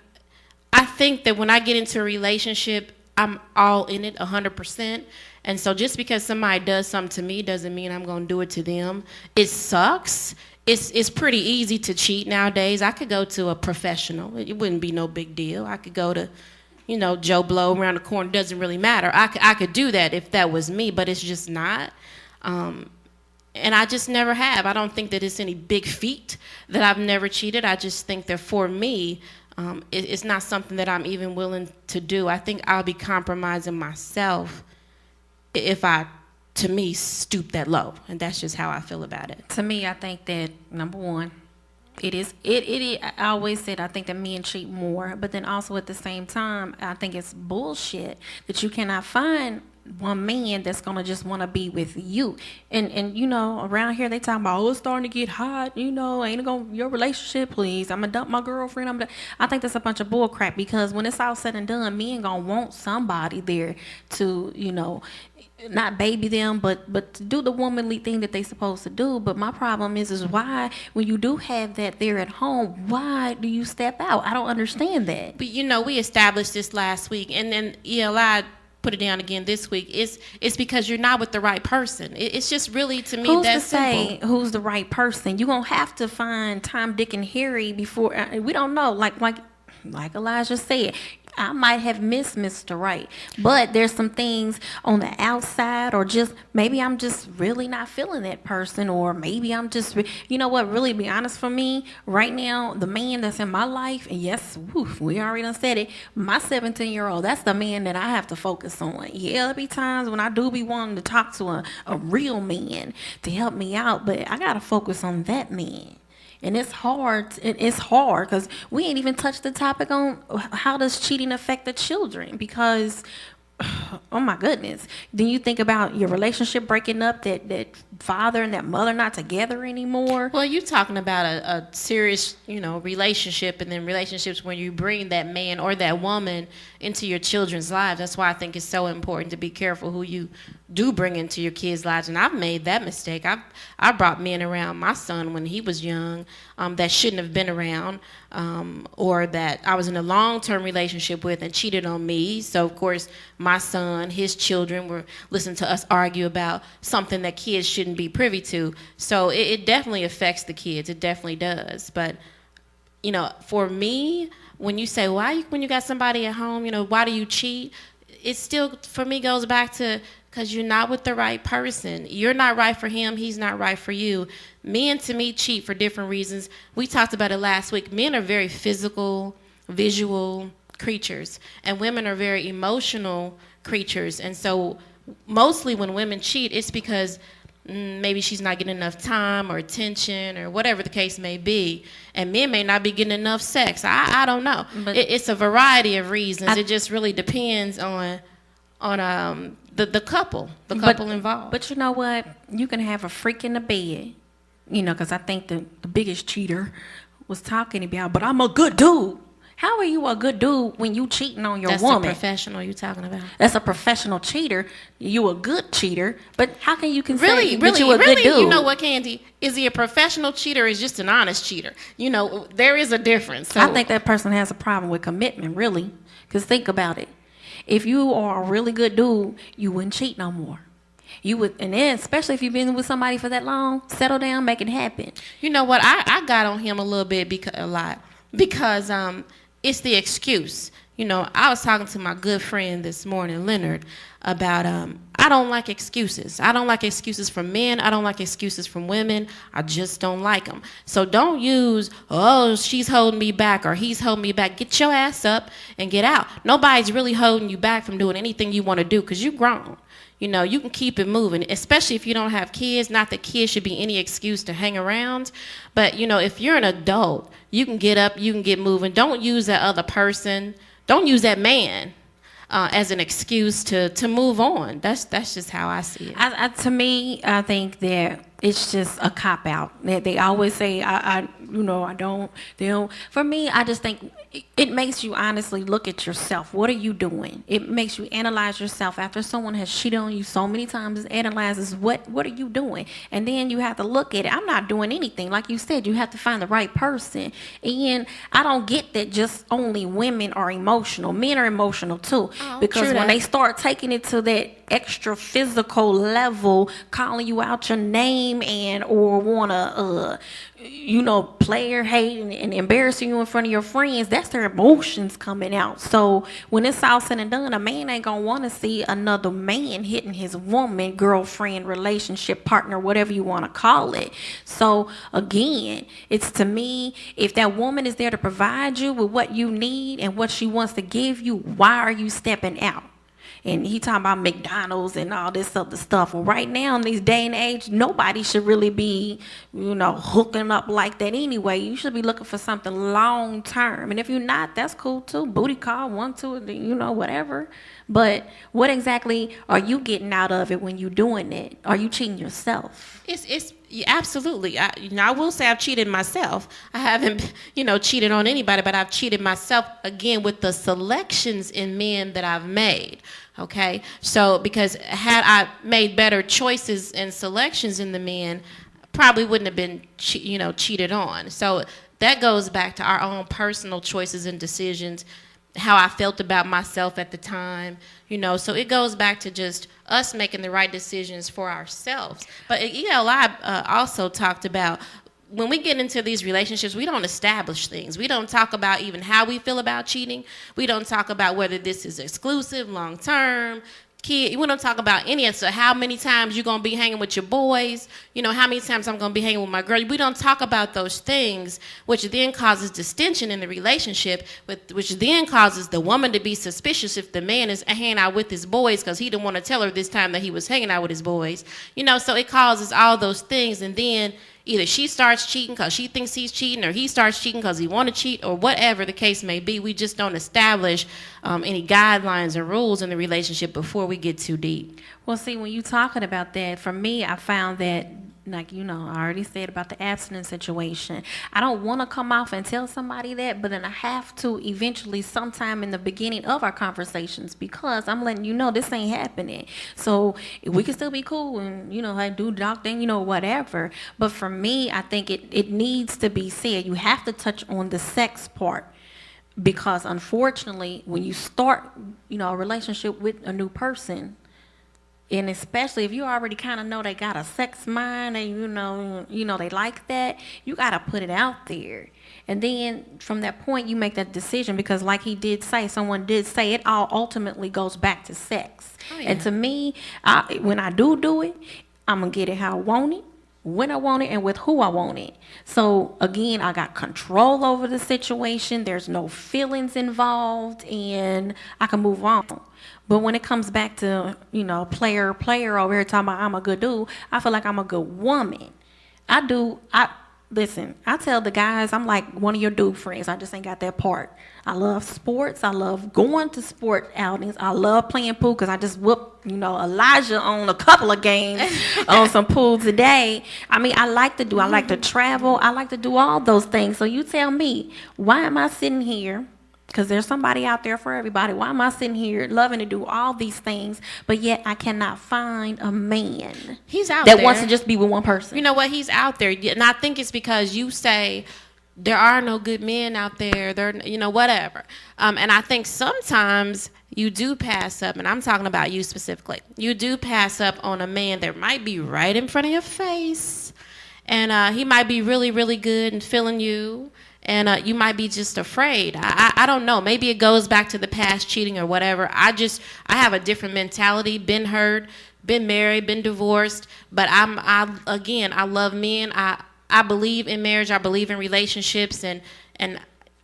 I think that when I get into a relationship, I'm all in it 100%. And so just because somebody does something to me doesn't mean I'm going to do it to them. It sucks. It's pretty easy to cheat nowadays. I could go to a professional. It wouldn't be no big deal. I could go to, Joe Blow around the corner. It doesn't really matter. I could do that if that was me, but it's just not. And I just never have. I don't think that it's any big feat that I've never cheated. I just think that for me, It's not something that I'm even willing to do. I think I'll be compromising myself if I, to me, stoop that low. And that's just how I feel about it. To me, I think that number one, it I always said I think that men cheat more, but then also at the same time, I think it's bullshit that you cannot find one man that's gonna just want to be with you. And you know, around here they talking about, oh, it's starting to get hot, you know, ain't it gonna your relationship, please, I'm gonna dump my girlfriend. I think that's a bunch of bull crap, because when it's all said and done, men gonna want somebody there to, you know, not baby them, but to do the womanly thing that they supposed to do. But my problem is why, when you do have that there at home, why do you step out? I don't understand that. But you know, we established this last week, and then Eli put it down again this week. It's because you're not with the right person. It's just really, to me, who's that to say simple. Who's the right person? You're gonna have to find Tom, Dick, and Harry before. We don't know. Like Elijah said, I might have missed Mr. Right, but there's some things on the outside, or just maybe I'm just really not feeling that person, or maybe I'm just, you know what, really be honest, for me right now, the man that's in my life, and yes, we already done said it, my 17-year-old, that's the man that I have to focus on. Yeah, there'll be times when I do be wanting to talk to a real man to help me out, but I gotta focus on that man. And it's hard. It's hard because we ain't even touched the topic on how does cheating affect the children. Because, oh my goodness, then you think about your relationship breaking up, that father and that mother not together anymore. Well, you're talking about a serious, you know, relationship, and then relationships when you bring that man or that woman into your children's lives. That's why I think it's so important to be careful who you do bring into your kids' lives. And I've made that mistake. I brought men around my son when he was young that shouldn't have been around, or that I was in a long-term relationship with and cheated on me. So, of course, my son, his children were listening to us argue about something that kids shouldn't be privy to. So it definitely affects the kids. It definitely does. But, you know, for me, when you say, when you got somebody at home, you know, why do you cheat? It still, for me, goes back to because you're not with the right person. You're not right for him. He's not right for you. Men, to me, cheat for different reasons. We talked about it last week. Men are very physical, visual creatures, and women are very emotional creatures. And so mostly when women cheat, it's because maybe she's not getting enough time or attention or whatever the case may be. And men may not be getting enough sex. I don't know. But it's a variety of reasons. It just really depends on the couple involved. But you know what? You can have a freak in the bed, you know, because I think the biggest cheater was talking about, but I'm a good dude. How are you a good dude when you cheating on your woman? That's a professional you talking about. That's a professional cheater. You a good cheater, but how can you say that you a really, good dude? You know what, Candy? Is he a professional cheater or is just an honest cheater? You know, there is a difference. So. I think that person has a problem with commitment, really. Because think about it. If you are a really good dude, you wouldn't cheat no more. You would, and then especially if you've been with somebody for that long, settle down, make it happen. You know what? I got on him a little bit because it's the excuse. You know, I was talking to my good friend this morning, Leonard, about I don't like excuses. I don't like excuses from men. I don't like excuses from women. I just don't like them. So don't use, oh, she's holding me back or he's holding me back. Get your ass up and get out. Nobody's really holding you back from doing anything you want to do because you're grown. You know, you can keep it moving, especially if you don't have kids. Not that kids should be any excuse to hang around. But, you know, if you're an adult, you can get up, you can get moving. Don't use that other person. Don't use that man as an excuse to move on. That's just how I see it. To me, I think that it's just a cop-out. They always say, I don't. They don't. For me, I just think it makes you honestly look at yourself. What are you doing? It makes you analyze yourself after someone has cheated on you so many times. It analyzes what are you doing, and then you have to look at it. I'm not doing anything. Like you said, you have to find the right person. And I don't get that just only women are emotional. Men are emotional too, because when they start taking it to that extra physical level, calling you out your name and or wanna player hate and embarrassing you in front of your friends, that's their emotions coming out. So when it's all said and done, a man ain't gonna want to see another man hitting his woman, girlfriend, relationship partner, whatever you want to call it. So again, it's to me, if that woman is there to provide you with what you need and what she wants to give you, why are you stepping out? And he talking about McDonald's and all this other stuff. Well, right now in this day and age, nobody should really be, hooking up like that anyway. You should be looking for something long term. And if you're not, that's cool too. Booty call, 1, 2, whatever. But what exactly are you getting out of it when you're doing it? Are you cheating yourself? It's absolutely. I will say I've cheated myself. I haven't, cheated on anybody, but I've cheated myself again with the selections in men that I've made. Okay, so because had I made better choices and selections in the men, probably wouldn't have been, cheated on. So that goes back to our own personal choices and decisions, how I felt about myself at the time, so it goes back to just us making the right decisions for ourselves. But ELI also talked about when we get into these relationships, we don't establish things. We don't talk about even how we feel about cheating. We don't talk about whether this is exclusive, long-term, kid. We don't talk about any of it. So how many times you're going to be hanging with your boys, how many times I'm going to be hanging with my girl. We don't talk about those things, which then causes distension in the relationship, which then causes the woman to be suspicious if the man is hanging out with his boys because he didn't want to tell her this time that he was hanging out with his boys. So it causes all those things, and then either she starts cheating because she thinks he's cheating, or he starts cheating because he want to cheat, or whatever the case may be. We just don't establish any guidelines or rules in the relationship before we get too deep. Well, see, when you're talking about that, for me, I found that, I already said about the abstinence situation. I don't want to come off and tell somebody that, but then I have to eventually sometime in the beginning of our conversations, because I'm letting you know this ain't happening. So we can still be cool and, like do dog thing, whatever. But for me, I think it needs to be said. You have to touch on the sex part. Because unfortunately, when you start, a relationship with a new person, and especially if you already kind of know they got a sex mind and they like that, you got to put it out there. And then from that point, you make that decision, because like someone did say, it all ultimately goes back to sex. Oh, yeah. And to me, when I do it, I'm going to get it how I want it, when I want it, and with who I want it. So again, I got control over the situation. There's no feelings involved, and I can move on. But when it comes back to, player over here talking about I'm a good dude, I feel like I'm a good woman. Listen, I tell the guys, I'm like one of your dude friends. I just ain't got that part. I love sports. I love going to sport outings. I love playing pool, because I just whooped, Elijah on a couple of games on some pool today. I like to travel. I like to do all those things. So you tell me, why am I sitting here? Because there's somebody out there for everybody. Why am I sitting here loving to do all these things, but yet I cannot find a man He's out that there. wants to just be with one person? You know what? He's out there. And I think it's because you say there are no good men out there. Whatever. And I think sometimes you do pass up, and I'm talking about you specifically. You do pass up on a man that might be right in front of your face, and he might be really, really good and feeling you. And you might be just afraid. I don't know. Maybe it goes back to the past cheating or whatever. I have a different mentality. Been hurt, been married, been divorced. But I love men. I believe in marriage. I believe in relationships. And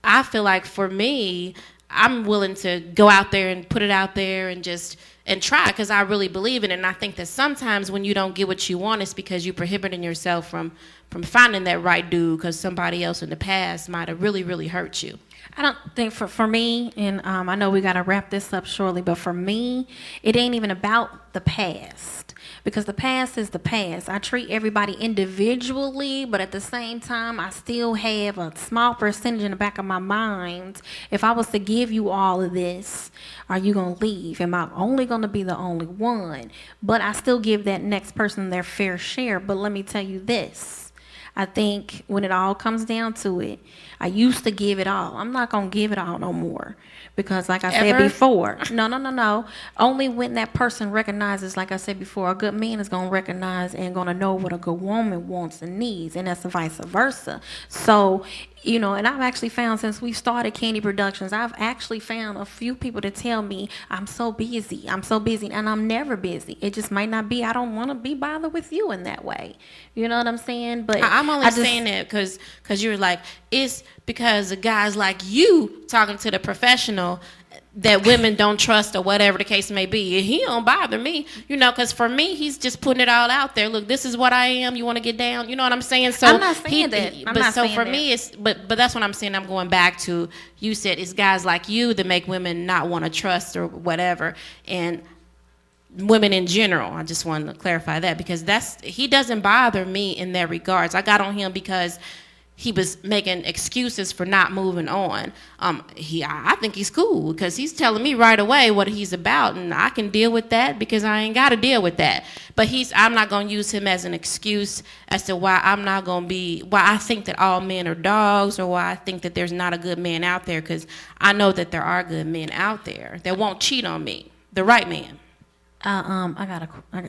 I feel like for me, I'm willing to go out there and put it out there and try, because I really believe in it. And I think that sometimes when you don't get what you want, it's because you're prohibiting yourself from finding that right dude, because somebody else in the past might have really, really hurt you. I don't think for me, and I know we got to wrap this up shortly, but for me, it ain't even about the past, because the past is the past. I treat everybody individually, but at the same time, I still have a small percentage in the back of my mind. If I was to give you all of this, are you going to leave? Am I only going to be the only one? But I still give that next person their fair share. But let me tell you this. I think when it all comes down to it, I used to give it all. I'm not going to give it all no more. Because like I said before, no. Only when that person recognizes, like I said before, a good man is going to recognize and going to know what a good woman wants and needs, and that's vice versa. So, you know, and I've actually found since we started Candy Productions, I've actually found a few people to tell me, I'm so busy, and I'm never busy. It just might not be, I don't want to be bothered with you in that way. You know what I'm saying? But I'm only saying that because you're like, it's because of guys like you talking to the professional that women don't trust or whatever the case may be. He don't bother me, you know, because for me, he's just putting it all out there. Look, this is what I am. You want to get down? You know what I'm saying? So I'm not saying that. For me, it's but that's what I'm saying. I'm going back to, you said it's guys like you that make women not want to trust or whatever, and women in general. I just wanted to clarify that because he doesn't bother me in that regards. I got on him because he was making excuses for not moving on. I think he's cool because he's telling me right away what he's about, and I can deal with that because I ain't got to deal with that. But I'm not going to use him as an excuse as to why I think that all men are dogs, or why I think that there's not a good man out there, because I know that there are good men out there that won't cheat on me, the right man.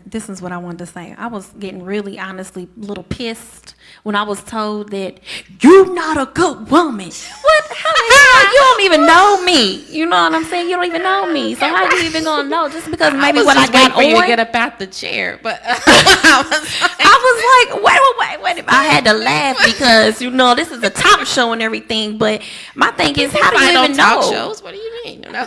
This is what I wanted to say. I was getting really, honestly, a little pissed when I was told that you're not a good woman. What? How the hell? You don't even know me. You know what I'm saying? You don't even know me. So how you even gonna know? Just because maybe what I got for you to on? get up out the chair, but I was like, wait. I had to laugh because, you know, this is a talk show and everything. But my thing is, how do you even know? Talk shows? What do you mean? No.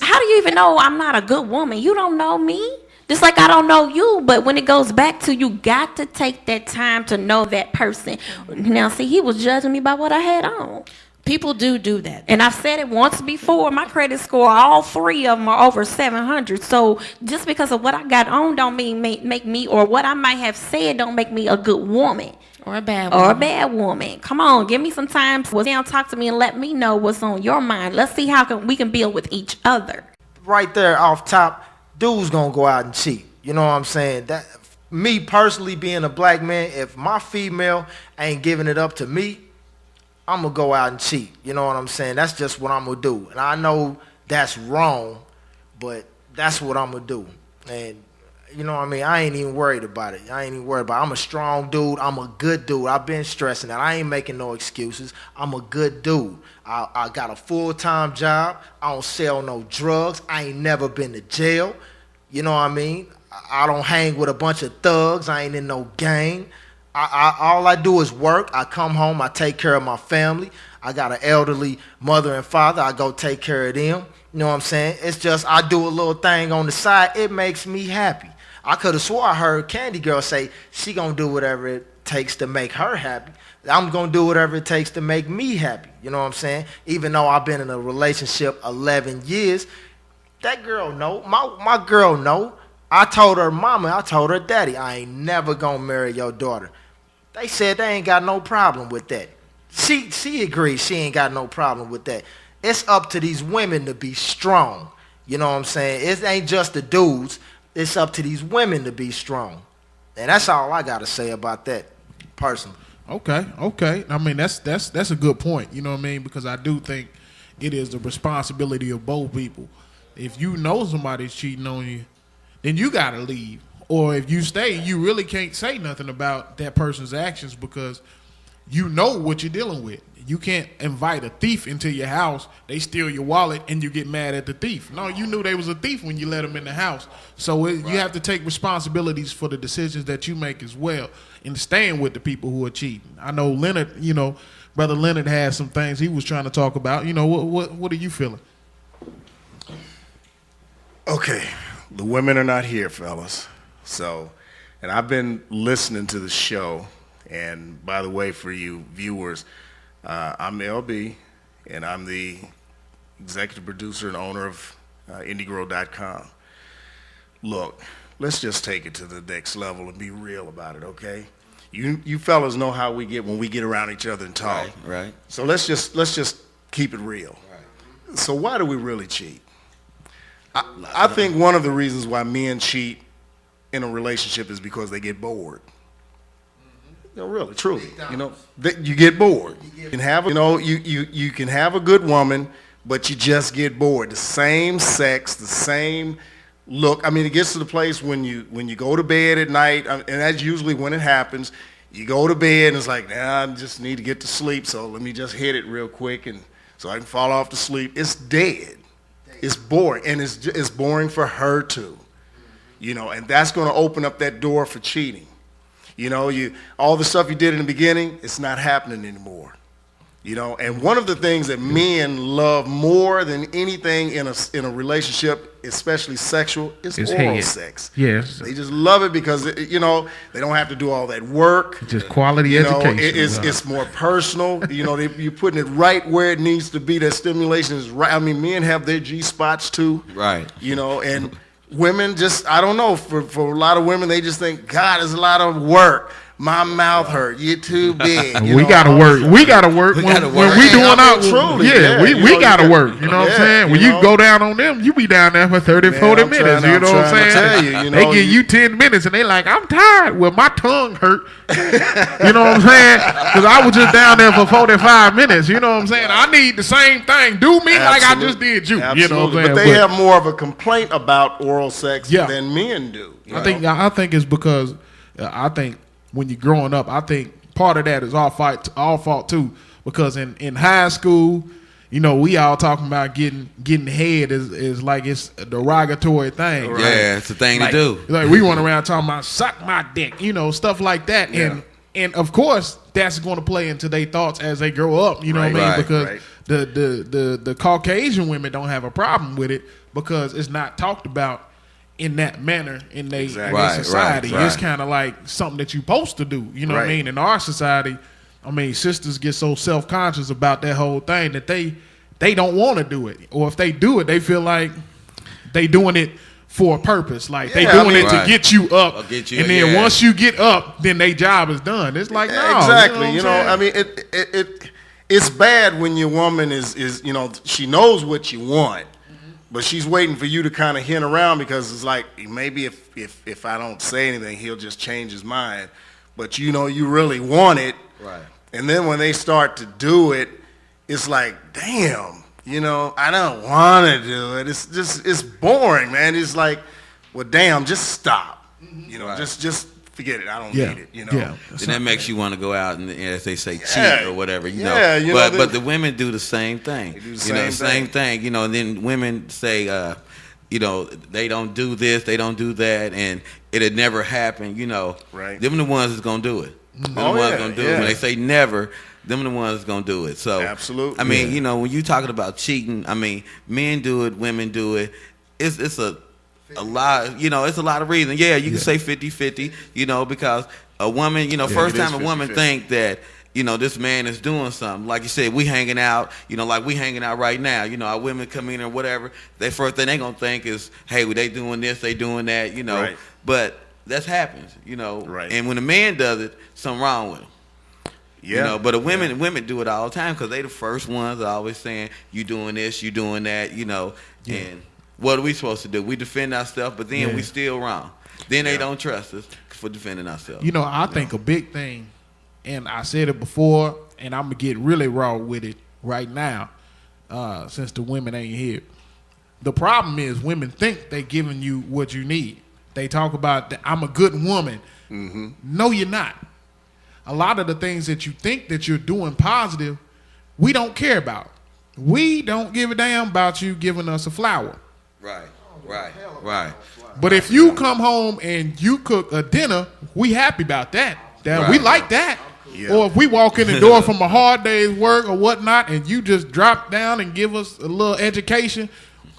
How do you even know I'm not a good woman? You don't know me. Just like I don't know you, but when it goes back to, you got to take that time to know that person. Now, see, he was judging me by what I had on. People do that. And I've said it once before, my credit score, all three of them are over 700. So just because of what I got on don't mean make me, or what I might have said don't make me a good woman. Or a bad woman. Come on, give me some time. Sit down, talk to me, and let me know what's on your mind. Let's see how we can build with each other. Right there off top, dude's gonna go out and cheat. You know what I'm saying? That, me personally being a black man, if my female ain't giving it up to me, I'm gonna go out and cheat. You know what I'm saying? That's just what I'm gonna do. And I know that's wrong, but that's what I'm gonna do. And you know what I mean? I ain't even worried about it. I'm a strong dude. I'm a good dude. I've been stressing that. I ain't making no excuses. I'm a good dude. I got a full-time job. I don't sell no drugs. I ain't never been to jail. You know what I mean? I don't hang with a bunch of thugs. I ain't in no gang. All I do is work. I come home. I take care of my family. I got an elderly mother and father. I go take care of them. You know what I'm saying? It's just I do a little thing on the side. It makes me happy. I could have swore I heard Candy Girl say she gonna do whatever it takes to make her happy. I'm gonna do whatever it takes to make me happy. You know what I'm saying? Even though I've been in a relationship 11 years, that girl know. My girl know. I told her mama, I told her daddy, I ain't never gonna marry your daughter. They said they ain't got no problem with that. She agrees she ain't got no problem with that. It's up to these women to be strong. You know what I'm saying? It ain't just the dudes. It's up to these women to be strong. And that's all I got to say about that, personally. Okay. I mean, that's a good point. You know what I mean? Because I do think it is the responsibility of both people. If you know somebody's cheating on you, then you got to leave. Or if you stay, you really can't say nothing about that person's actions because you know what you're dealing with. You can't invite a thief into your house, they steal your wallet, and you get mad at the thief. No, you knew they was a thief when you let them in the house. So you have to take responsibilities for the decisions that you make as well in staying with the people who are cheating. I know Leonard, Brother Leonard had some things he was trying to talk about. What are you feeling? Okay, the women are not here, fellas. So, and I've been listening to the show, and by the way, for you viewers, I'm LB, and I'm the executive producer and owner of IndieGrow.com. Look, let's just take it to the next level and be real about it, okay? You fellas know how we get when we get around each other and talk. Right. So let's just keep it real. Right. So why do we really cheat? I think one of the reasons why men cheat in a relationship is because they get bored. really, truly, you get bored. You can have, you can have a good woman, but you just get bored. The same sex, the same look. I mean, it gets to the place when you go to bed at night, and that's usually when it happens. You go to bed and it's like, nah, I just need to get to sleep, so let me just hit it real quick, and so I can fall off to sleep. It's dead. It's boring, and it's boring for her too. And that's going to open up that door for cheating. All the stuff you did in the beginning, it's not happening anymore. And one of the things that men love more than anything in a relationship, especially sexual, is oral sex. Yes. They just love it because they don't have to do all that work. Just quality education. It's more personal. You're putting it right where it needs to be. That stimulation is right. I mean, men have their G spots too. Right. And women just, I don't know, for a lot of women, they just think, God, it's a lot of work. My mouth hurt. You're too big. We gotta work. We gotta work when we doing our truly. We gotta work. You know what I'm saying? When you go down on them, you be down there for 30, 40 minutes. You know what I'm saying? They give you 10 minutes and they like, I'm tired. Well, my tongue hurt. You know what I'm saying? Because I was just down there for 45 minutes. You know what I'm saying? I need the same thing. Do me like I just did you. Absolutely. You know what I'm saying? But they have more of a complaint about oral sex than men do. I think it's because I think when you're growing up, I think part of that is our fault too. Because in high school, we all talking about getting head is like it's a derogatory thing. Right? Yeah, it's a thing to do. Like we run around talking about suck my dick, stuff like that. Yeah. And of course that's going to play into their thoughts as they grow up. You know what I mean? Because the Caucasian women don't have a problem with it because it's not talked about in that manner in their society. It's kind of like something that you're supposed to do. You know what I mean? In our society, I mean, sisters get so self-conscious about that whole thing that they don't want to do it. Or if they do it, they feel like they doing it for a purpose. Like they doing it to get you up. And then once you get up, then their job is done. It's like, no. Exactly. I mean, it's bad when your woman is she knows what you want. But she's waiting for you to kind of hint around because it's like maybe if I don't say anything, he'll just change his mind. But you really want it. Right. And then when they start to do it, it's like, damn, I don't want to do it. It's boring, man. It's like, well, damn, just stop. Just forget it. I don't need it. Yeah. And that makes you want to go out and, as they say, cheat or whatever. But the women do the same thing. They do the same thing. And then women say, they don't do this, they don't do that, and it'll never happen. Right. Them the ones that's gonna do it. Them the ones gonna do it. When they say never, them the ones that's gonna do it. So absolutely. I mean, when you talking about cheating, I mean, men do it, women do it. It's a lot, it's a lot of reasons. Yeah, you can say 50-50, because a woman, first time a woman think that, this man is doing something. Like you said, we hanging out, like we hanging out right now. Our women come in or whatever. They first thing they gonna think is, hey, they doing this, they doing that, Right. But that happens, Right. And when a man does it, something wrong with him. Yeah. But women do it all the time because they the first ones that are always saying, you doing this, you doing that, and what are we supposed to do? We defend ourselves, but then we still wrong. Then they don't trust us for defending ourselves. I think a big thing, and I said it before, and I'm going to get really raw with it right now, since the women ain't here. The problem is women think they giving you what you need. They talk about, I'm a good woman. Mm-hmm. No, you're not. A lot of the things that you think that you're doing positive, we don't care about. We don't give a damn about you giving us a flower. Right. But if you come home and you cook a dinner, we happy about that. We like that. Yeah. Or if we walk in the door from a hard day's work or whatnot, and you just drop down and give us a little education,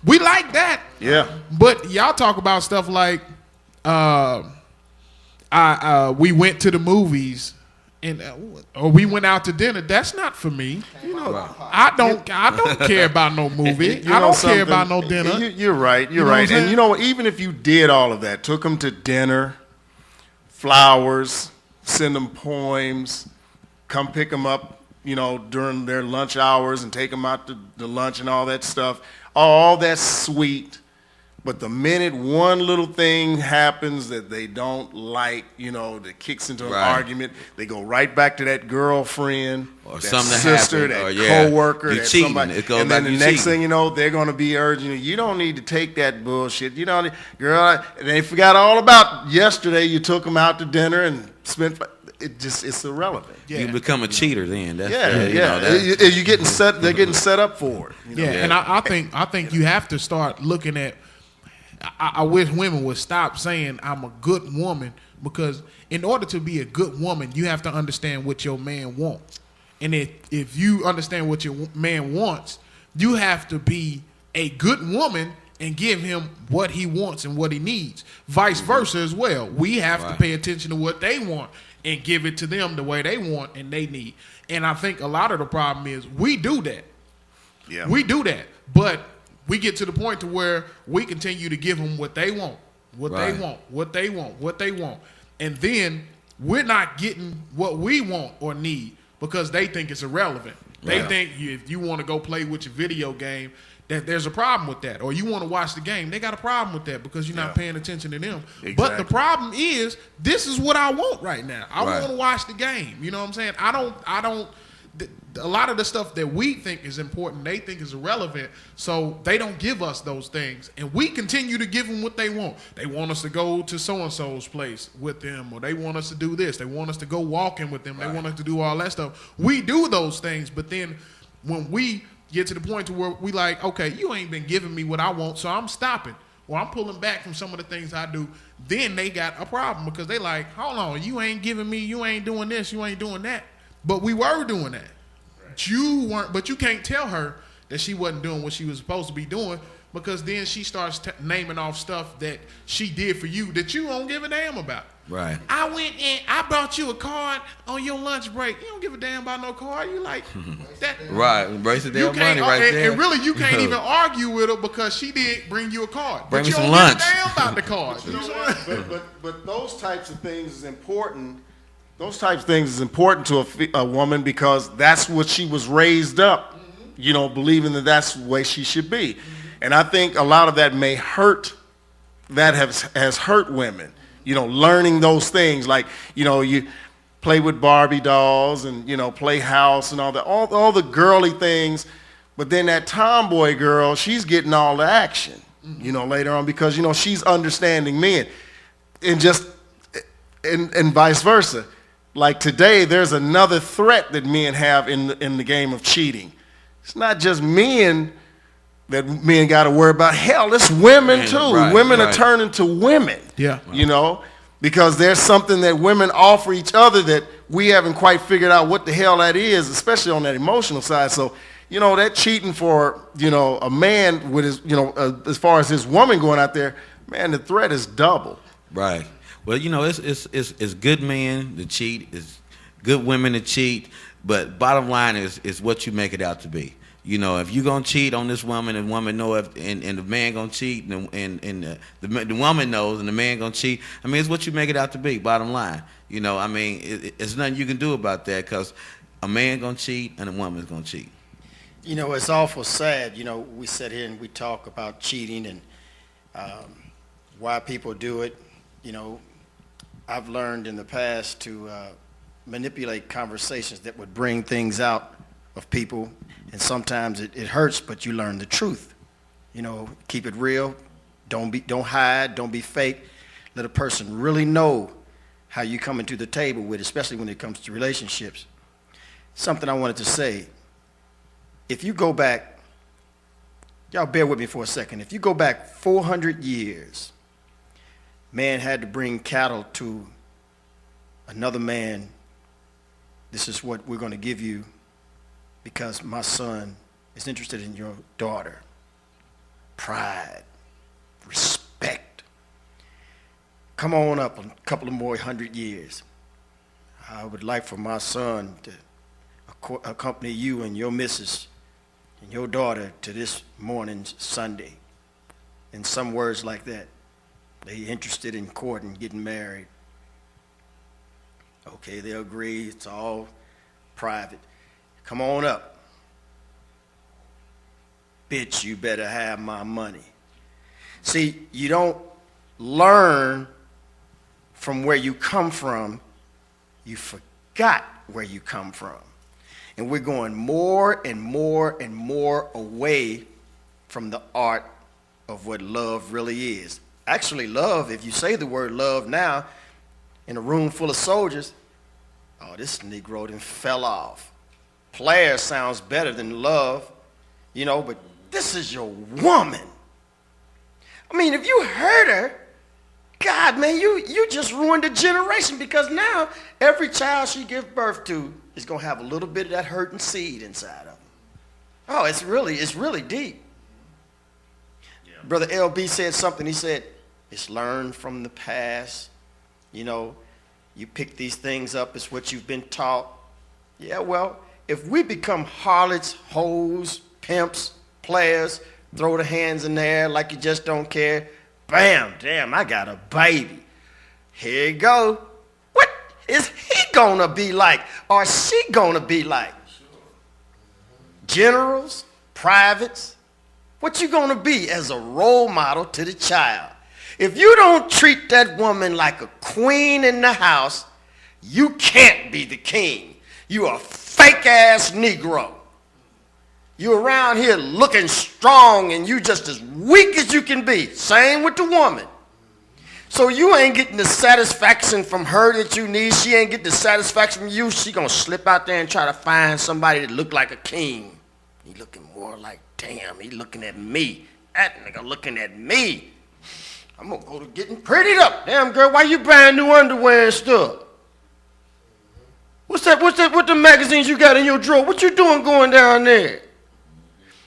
we like that. Yeah. But y'all talk about stuff like, we went to the movies. Or we went out to dinner. That's not for me. I don't care about no movie. I don't care about no dinner. You're right. You're right. And even if you did all of that, took them to dinner, flowers, send them poems, come pick them up, during their lunch hours and take them out to lunch and all that stuff. All that's sweet. But the minute one little thing happens that they don't like, that kicks into an argument, they go right back to that girlfriend, or that something sister, happened, that coworker, you that cheating. somebody. It goes and then back the to next cheating. thing you know, they're going to be urging you. You don't need to take that bullshit. You don't, girl. And they forgot all about yesterday. You took them out to dinner and spent. It's irrelevant. You become a cheater then. That's, You're getting set. They're getting set up for it. And I think you have to start looking at. I wish women would stop saying I'm a good woman, because in order to be a good woman, you have to understand what your man wants. And if you understand what your man wants, you have to be a good woman and give him what he wants and what he needs. Vice versa as well. We have to pay attention to what they want and give it to them the way they want and they need. And I think a lot of the problem is we do that. Yeah. We do that. But we get to the point to where we continue to give them what they want, they want. And then we're not getting what we want or need because they think it's irrelevant. They think if you want to go play with your video game, that there's a problem with that. Or you want to watch the game, they got a problem with that because you're not paying attention to them. Exactly. But the problem is, this is what I want right now. I want to watch the game. You know what I'm saying? I don't. A lot of the stuff that we think is important, they think is irrelevant, so they don't give us those things. And we continue to give them what they want. They want us to go to so-and-so's place with them, or they want us to do this. They want us to go walking with them. They want us to do all that stuff. We do those things, but then when we get to the point to where we like, okay, you ain't been giving me what I want, so I'm stopping, or I'm pulling back from some of the things I do, then they got a problem because they like, hold on, you ain't giving me, you ain't doing this, you ain't doing that. But we were doing that. You weren't, but you can't tell her that she wasn't doing what she was supposed to be doing, because then she starts naming off stuff that she did for you that you don't give a damn about. Right. I went and I brought you a card on your lunch break. You don't give a damn about no card. You like that. Right. Embrace the damn money right there. And really, you can't even argue with her because she did bring you a card. Bring but me you some don't lunch. give a damn about the card. You know what I'm saying? But those types of things is important. Those types of things is important to a woman because that's what she was raised up, believing that that's the way she should be. And I think a lot of that may hurt, that has hurt women, learning those things. Like, you play with Barbie dolls and, play house and all that, all the girly things. But then that tomboy girl, she's getting all the action, later on because, she's understanding men. And vice versa. Like today, there's another threat that men have in the game of cheating. It's not just men that men got to worry about. Hell, it's women too. Women are turning to women. Yeah. Because there's something that women offer each other that we haven't quite figured out what the hell that is, especially on that emotional side. So, that cheating for, a man with his, as far as his woman going out there, man, the threat is double. Right. Well, it's good men to cheat, it's good women to cheat, but bottom line is what you make it out to be. If you're gonna cheat on this woman and the woman know and the man gonna cheat and the woman knows and the man gonna cheat, I mean, it's what you make it out to be. Bottom line, it's nothing you can do about that because a man gonna cheat and a woman's gonna cheat. It's awful sad. We sit here and we talk about cheating and why people do it. I've learned in the past to manipulate conversations that would bring things out of people, and sometimes it hurts, but you learn the truth. Keep it real. Don't hide. Don't be fake. Let a person really know how you come into the table with, especially when it comes to relationships. Something I wanted to say. If you go back, y'all bear with me for a second. If you go back 400 years. Man had to bring cattle to another man. This is what we're going to give you because my son is interested in your daughter. Pride, respect. Come on up a couple of more 100 years. I would like for my son to accompany you and your missus and your daughter to this morning's Sunday. In some words like that. They interested in courting, getting married. Okay, they agree. It's all private. Come on up. Bitch, you better have my money. See, you don't learn from where you come from. You forgot where you come from. And we're going more and more and more away from the art of what love really is. Actually, love, if you say the word love now in a room full of soldiers, oh, this Negro done fell off. Player sounds better than love, you know, but this is your woman. I mean, if you hurt her, God, man, you just ruined a generation, because now every child she gives birth to is going to have a little bit of that hurting seed inside of them. Oh, it's really deep. Yeah. Brother LB said something. He said, it's learned from the past. You know, you pick these things up. It's what you've been taught. Yeah, well, if we become harlots, hoes, pimps, players, throw the hands in the air like you just don't care, bam, damn, I got a baby. Here you go. What is he gonna be like, or she gonna be like? Generals, privates, what you gonna be as a role model to the child? If you don't treat that woman like a queen in the house, you can't be the king. You a fake-ass Negro. You around here looking strong and you just as weak as you can be. Same with the woman. So you ain't getting the satisfaction from her that you need. She ain't getting the satisfaction from you. She gonna slip out there and try to find somebody that look like a king. He looking more like, damn, he looking at me. That nigga looking at me. I'm gonna go to getting prettied up. Damn, girl, why you buying new underwear and stuff? What the magazines you got in your drawer? What you doing going down there?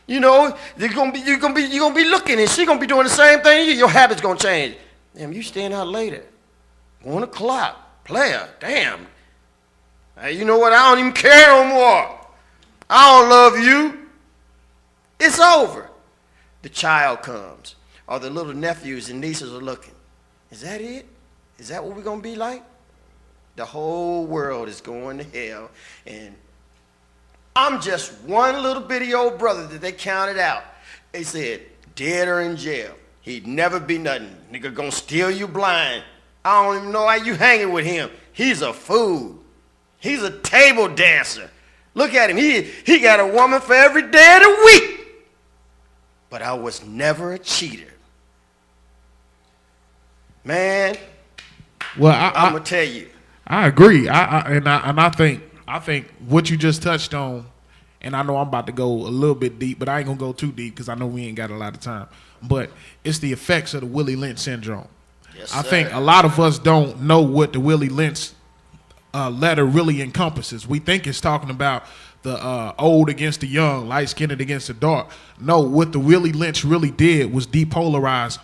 You know, you're gonna be looking, and she gonna be doing the same thing. Your habits gonna change. Damn, you staying out later. 1 o'clock, player. Damn. Hey, you know what? I don't even care no more. I don't love you. It's over. The child comes, or the little nephews and nieces are looking. Is that it? Is that what we're gonna be like? The whole world is going to hell, and I'm just one little bitty old brother that they counted out. They said, dead or in jail. He'd never be nothing. Nigga gonna steal you blind. I don't even know why you hanging with him. He's a fool. He's a table dancer. Look at him. He got a woman for every day of the week. But I was never a cheater. Man, well, I'm gonna tell you. I agree. I think what you just touched on, and I know I'm about to go a little bit deep, but I ain't gonna go too deep because I know we ain't got a lot of time. But it's the effects of the Willie Lynch syndrome. Yes, I think a lot of us don't know what the Willie Lynch letter really encompasses. We think it's talking about the old against the young, light-skinned against the dark. No, what the Willie Lynch really did was depolarize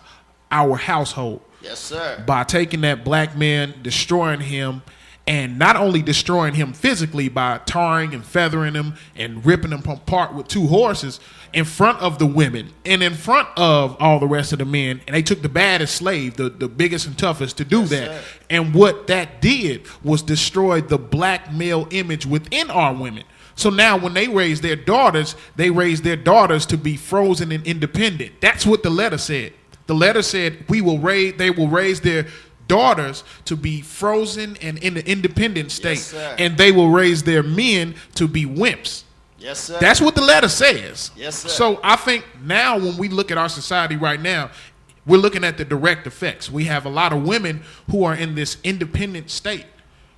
our household. Yes, sir. By taking that black man, destroying him, and not only destroying him physically by tarring and feathering him and ripping him apart with 2 horses in front of the women and in front of all the rest of the men. And they took the baddest slave, the biggest and toughest, to do Yes, that. sir. And what that did was destroy the black male image within our women. So now when they raise their daughters to be frozen and independent. That's what the letter said. The letter said they will raise their daughters to be frozen and in the independent state, sir. and they will raise their men to be wimps. Yes, sir. That's what the letter says. Yes, sir. So I think now when we look at our society right now, we're looking at the direct effects. We have a lot of women who are in this independent state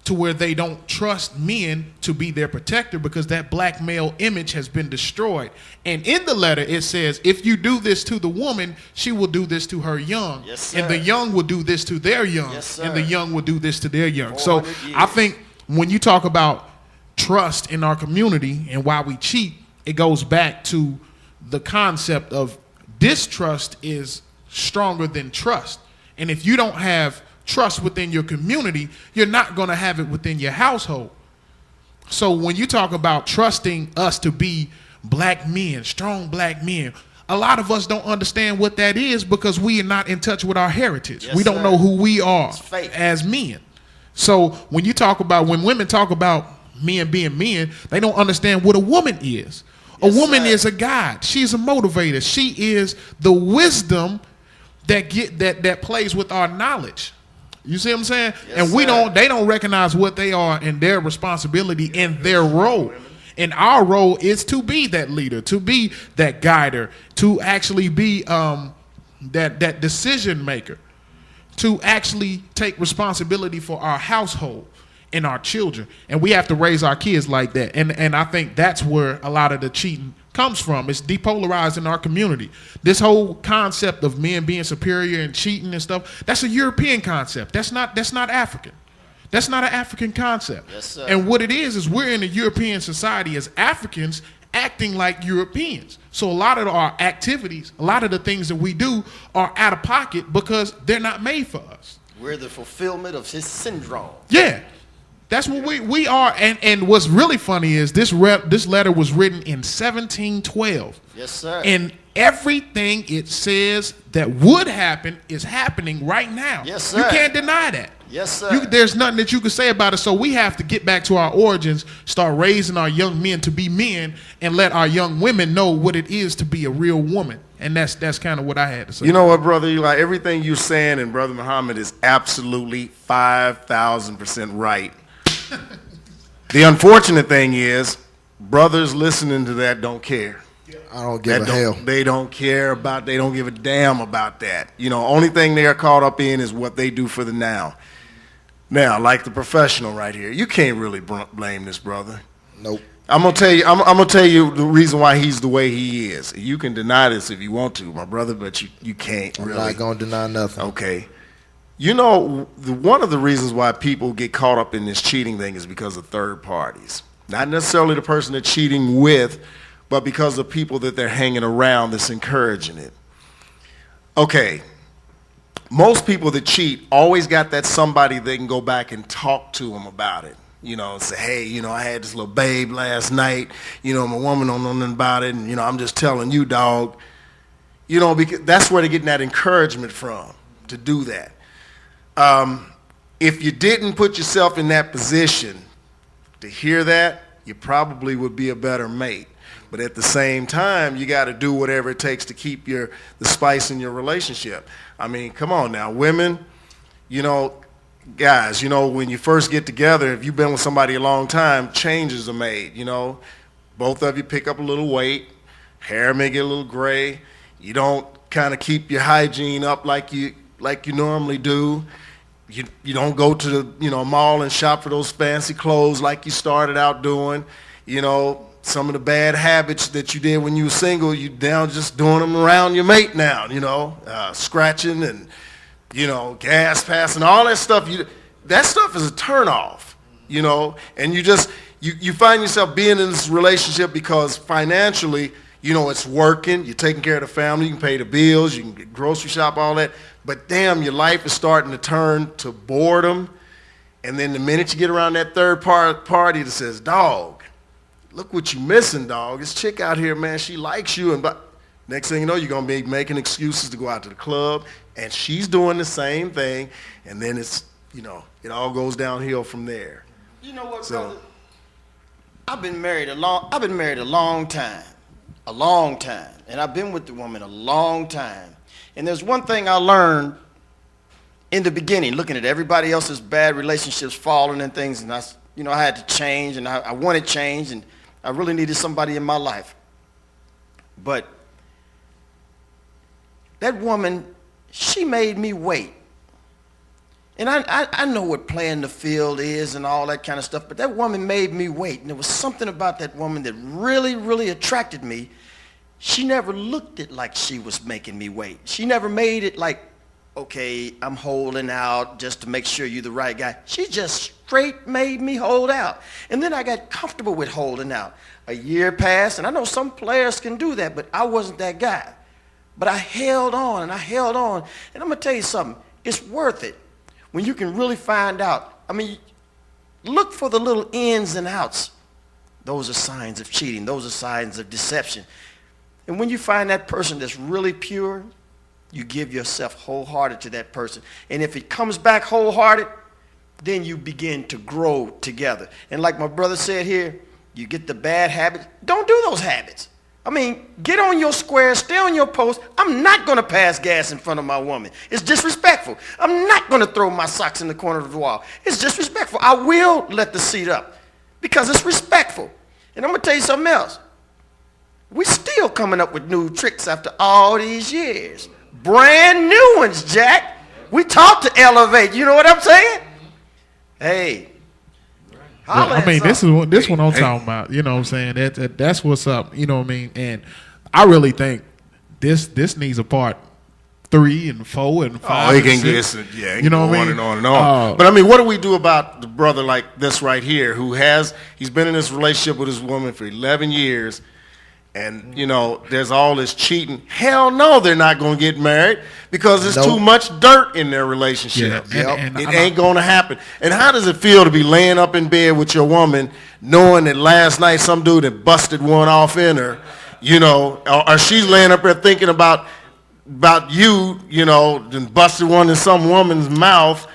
to where they don't trust men to be their protector because that black male image has been destroyed. And in the letter it says, if you do this to the woman, she will do this to her young. Yes, sir. And the young will do this to their young. Yes, sir. And the young will do this to their young. So 400 years. I think when you talk about trust in our community and why we cheat, it goes back to the concept of distrust is stronger than trust. And if you don't have trust within your community, you're not going to have it within your household. So when you talk about trusting us to be black men, strong black men, a lot of us don't understand what that is because we are not in touch with our heritage. Yes, we don't sir. know who we are It's fake. as men. So when women talk about men being men, they don't understand what a woman is. Yes, a woman sir. is a guide. She's a motivator. She is the wisdom that plays with our knowledge. You see what I'm saying? Yes, and sir. they don't recognize what they are and their responsibility in their role. And our role is to be that leader, to be that guider, to actually be that decision maker, to actually take responsibility for our household and our children. And we have to raise our kids like that. And I think that's where a lot of the cheating comes from. It's depolarized in our community. This whole concept of men being superior and cheating and stuff, that's a European concept. That's not African. That's not an African concept. Yes, sir. And what it is we're in a European society as Africans acting like Europeans. So a lot of our activities, a lot of the things that we do are out of pocket because they're not made for us. We're the fulfillment of his syndrome. Yeah. That's what we are. And what's really funny is this letter was written in 1712. Yes, sir. And everything it says that would happen is happening right now. Yes, sir. You can't deny that. Yes, sir. There's nothing that you can say about it. So we have to get back to our origins, start raising our young men to be men, and let our young women know what it is to be a real woman. And that's kind of what I had to say. You know what, Brother Eli? Everything you're saying and Brother Muhammad is absolutely 5,000% right. The unfortunate thing is, brothers listening to that don't care. I don't give a hell. They don't care about, they don't give a damn about that. You know, only thing they are caught up in is what they do for the now. Now, like the professional right here, you can't really blame this brother. Nope. I'm gonna tell you the reason why he's the way he is. You can deny this if you want to, my brother, but you can't really. I'm not gonna deny nothing. Okay. You know, one of the reasons why people get caught up in this cheating thing is because of third parties. Not necessarily the person they're cheating with, but because of people that they're hanging around that's encouraging it. Okay. Most people that cheat always got that somebody they can go back and talk to them about it. You know, say, hey, you know, I had this little babe last night. You know, my woman don't know nothing about it. And, you know, I'm just telling you, dog. You know, because that's where they're getting that encouragement from, to do that. If you didn't put yourself in that position to hear that, you probably would be a better mate. But at the same time, you got to do whatever it takes to keep the spice in your relationship. I mean, come on now, women, you know, guys, you know, when you first get together, if you've been with somebody a long time, changes are made, you know. Both of you pick up a little weight, hair may get a little gray. You don't kind of keep your hygiene up like you normally do. You don't go to the mall and shop for those fancy clothes like you started out doing. You know, some of the bad habits that you did when you were single, you down just doing them around your mate now, you know, scratching and, you know, gas passing, all that stuff. That stuff is a turnoff, you know, and you find yourself being in this relationship because financially, you know, it's working, you're taking care of the family, you can pay the bills, you can get grocery shop, all that. But damn, your life is starting to turn to boredom. And then the minute you get around that third party that says, dog, look what you missing, dog. This chick out here, man, she likes you. And next thing you know, you're going to be making excuses to go out to the club. And she's doing the same thing. And then it's, you know, it all goes downhill from there. You know what, brother? I've been married a long time. A long time. And I've been with the woman a long time. And there's one thing I learned in the beginning, looking at everybody else's bad relationships falling and things, and I had to change, and I wanted change, and I really needed somebody in my life. But that woman, she made me wait. And I know what playing the field is and all that kind of stuff, but that woman made me wait. And there was something about that woman that really, really attracted me. She never looked it like she was making me wait. She never made it like, okay, I'm holding out just to make sure you're the right guy. She just straight made me hold out. And then I got comfortable with holding out. A year passed, and I know some players can do that, but I wasn't that guy. But I held on, and I held on. And I'm going to tell you something. It's worth it when you can really find out. I mean, look for the little ins and outs. Those are signs of cheating. Those are signs of deception. And when you find that person that's really pure, you give yourself wholehearted to that person. And if it comes back wholehearted, then you begin to grow together. And like my brother said here, you get the bad habits. Don't do those habits. I mean, get on your square, stay on your post. I'm not going to pass gas in front of my woman. It's disrespectful. I'm not going to throw my socks in the corner of the wall. It's disrespectful. I will let the seat up because it's respectful. And I'm going to tell you something else. We're still coming up with new tricks after all these years. Brand new ones, Jack. We taught to elevate. You know what I'm saying? Hey. Well, I mean, this one I'm talking about. You know what I'm saying? That's what's up. You know what I mean? And I really think this needs a part 3 and 4 and 5. Oh, it can and get 6. you know what I mean? And on and on. But I mean, what do we do about the brother like this right here he's been in this relationship with his woman for 11 years, and you know there's all this cheating? Hell no, they're not going to get married because there's too much dirt in their relationship. Yeah. And it ain't going to happen. And how does it feel to be laying up in bed with your woman knowing that last night some dude had busted one off in her, you know, or she's laying up there thinking about you, you know, and busted one in some woman's mouth?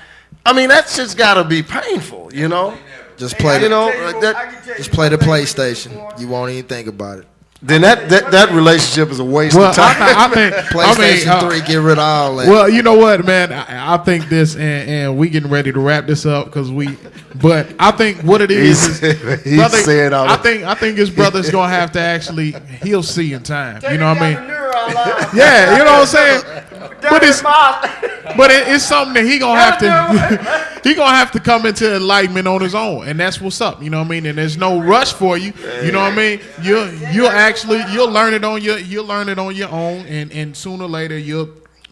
I mean, that shit's got to be painful, you know. Just play just play the PlayStation. You won't even think about it. Then that relationship is a waste of time. I think PlayStation 3 get rid of all that. Well, you know what, man? I think this, and we getting ready to wrap this up but I think what it is I think his brother's gonna have to actually, he'll see in time. You know what I mean? Yeah, you know what I'm saying? But it's something that he gonna have to come into enlightenment on his own, and that's what's up. You know what I mean? And there's no rush for you. You know what I mean? You'll learn it on your own, and sooner or later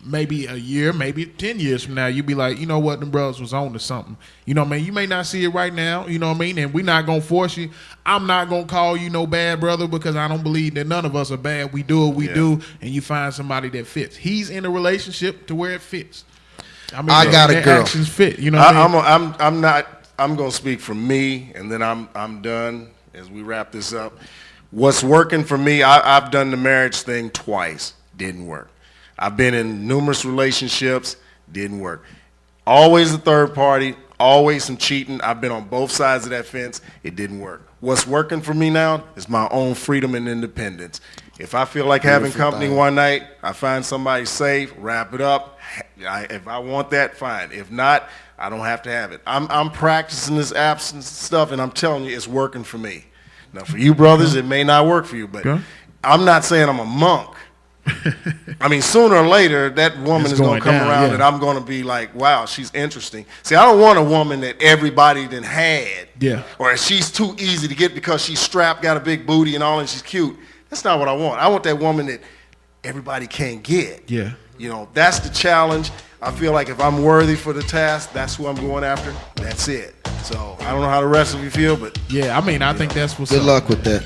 maybe a year, maybe 10 years from now, you'll be like, you know what, them brothers was on to something. You know what I mean? You may not see it right now, you know what I mean? And we're not going to force you. I'm not going to call you no bad brother because I don't believe that none of us are bad. We do what we do, and you find somebody that fits. He's in a relationship to where it fits. I mean, I got a girl. Actions fit, you know what I mean? I'm going to speak for me, and then I'm done as we wrap this up. What's working for me, I've done the marriage thing twice. Didn't work. I've been in numerous relationships, didn't work. Always a third party, always some cheating. I've been on both sides of that fence, it didn't work. What's working for me now is my own freedom and independence. If I feel like having company one night, I find somebody safe, wrap it up. If I want that, fine. If not, I don't have to have it. I'm practicing this absence stuff, and I'm telling you, it's working for me. Now, for you brothers, it may not work for you, but I'm not saying I'm a monk. I mean, sooner or later, that woman is going to come around and I'm going to be like, wow, she's interesting. See, I don't want a woman that everybody then had. Yeah. Or she's too easy to get because she's strapped, got a big booty and all, and she's cute. That's not what I want. I want that woman that everybody can't get. Yeah. You know, that's the challenge. I feel like if I'm worthy for the task, that's who I'm going after. That's it. So I don't know how the rest of you feel, but yeah, I mean, I think that's what's up. Good luck with that.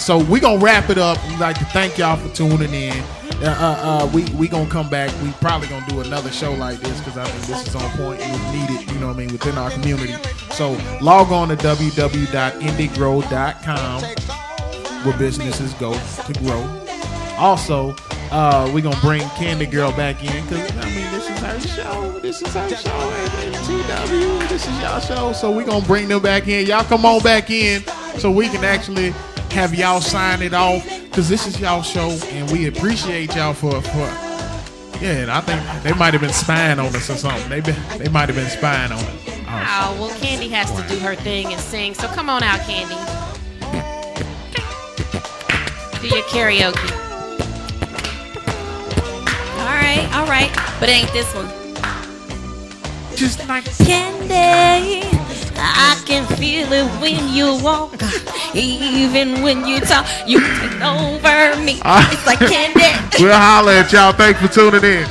So we're going to wrap it up. We'd like to thank y'all for tuning in. We going to come back. We probably going to do another show like this because I think this is on point and it's needed, you know what I mean, within our community. So log on to www.indiegrow.com where businesses go to grow. Also, we're going to bring Candy Girl back in because, I mean, this is her show. This is her show. And TW, this is y'all show. So we're going to bring them back in. Y'all come on back in so we can actually have y'all sign it off because this is y'all show and we appreciate y'all for and I think they might have been spying on us or something. They might have been spying on us. Oh, well, Candy has to do her thing and sing. So come on out, Candy. Do your karaoke. All right. But it ain't this one. Just like Candy, I can feel it when you walk, even when you talk, you take over me. It's like candy. We'll holler at y'all. Thanks for tuning in.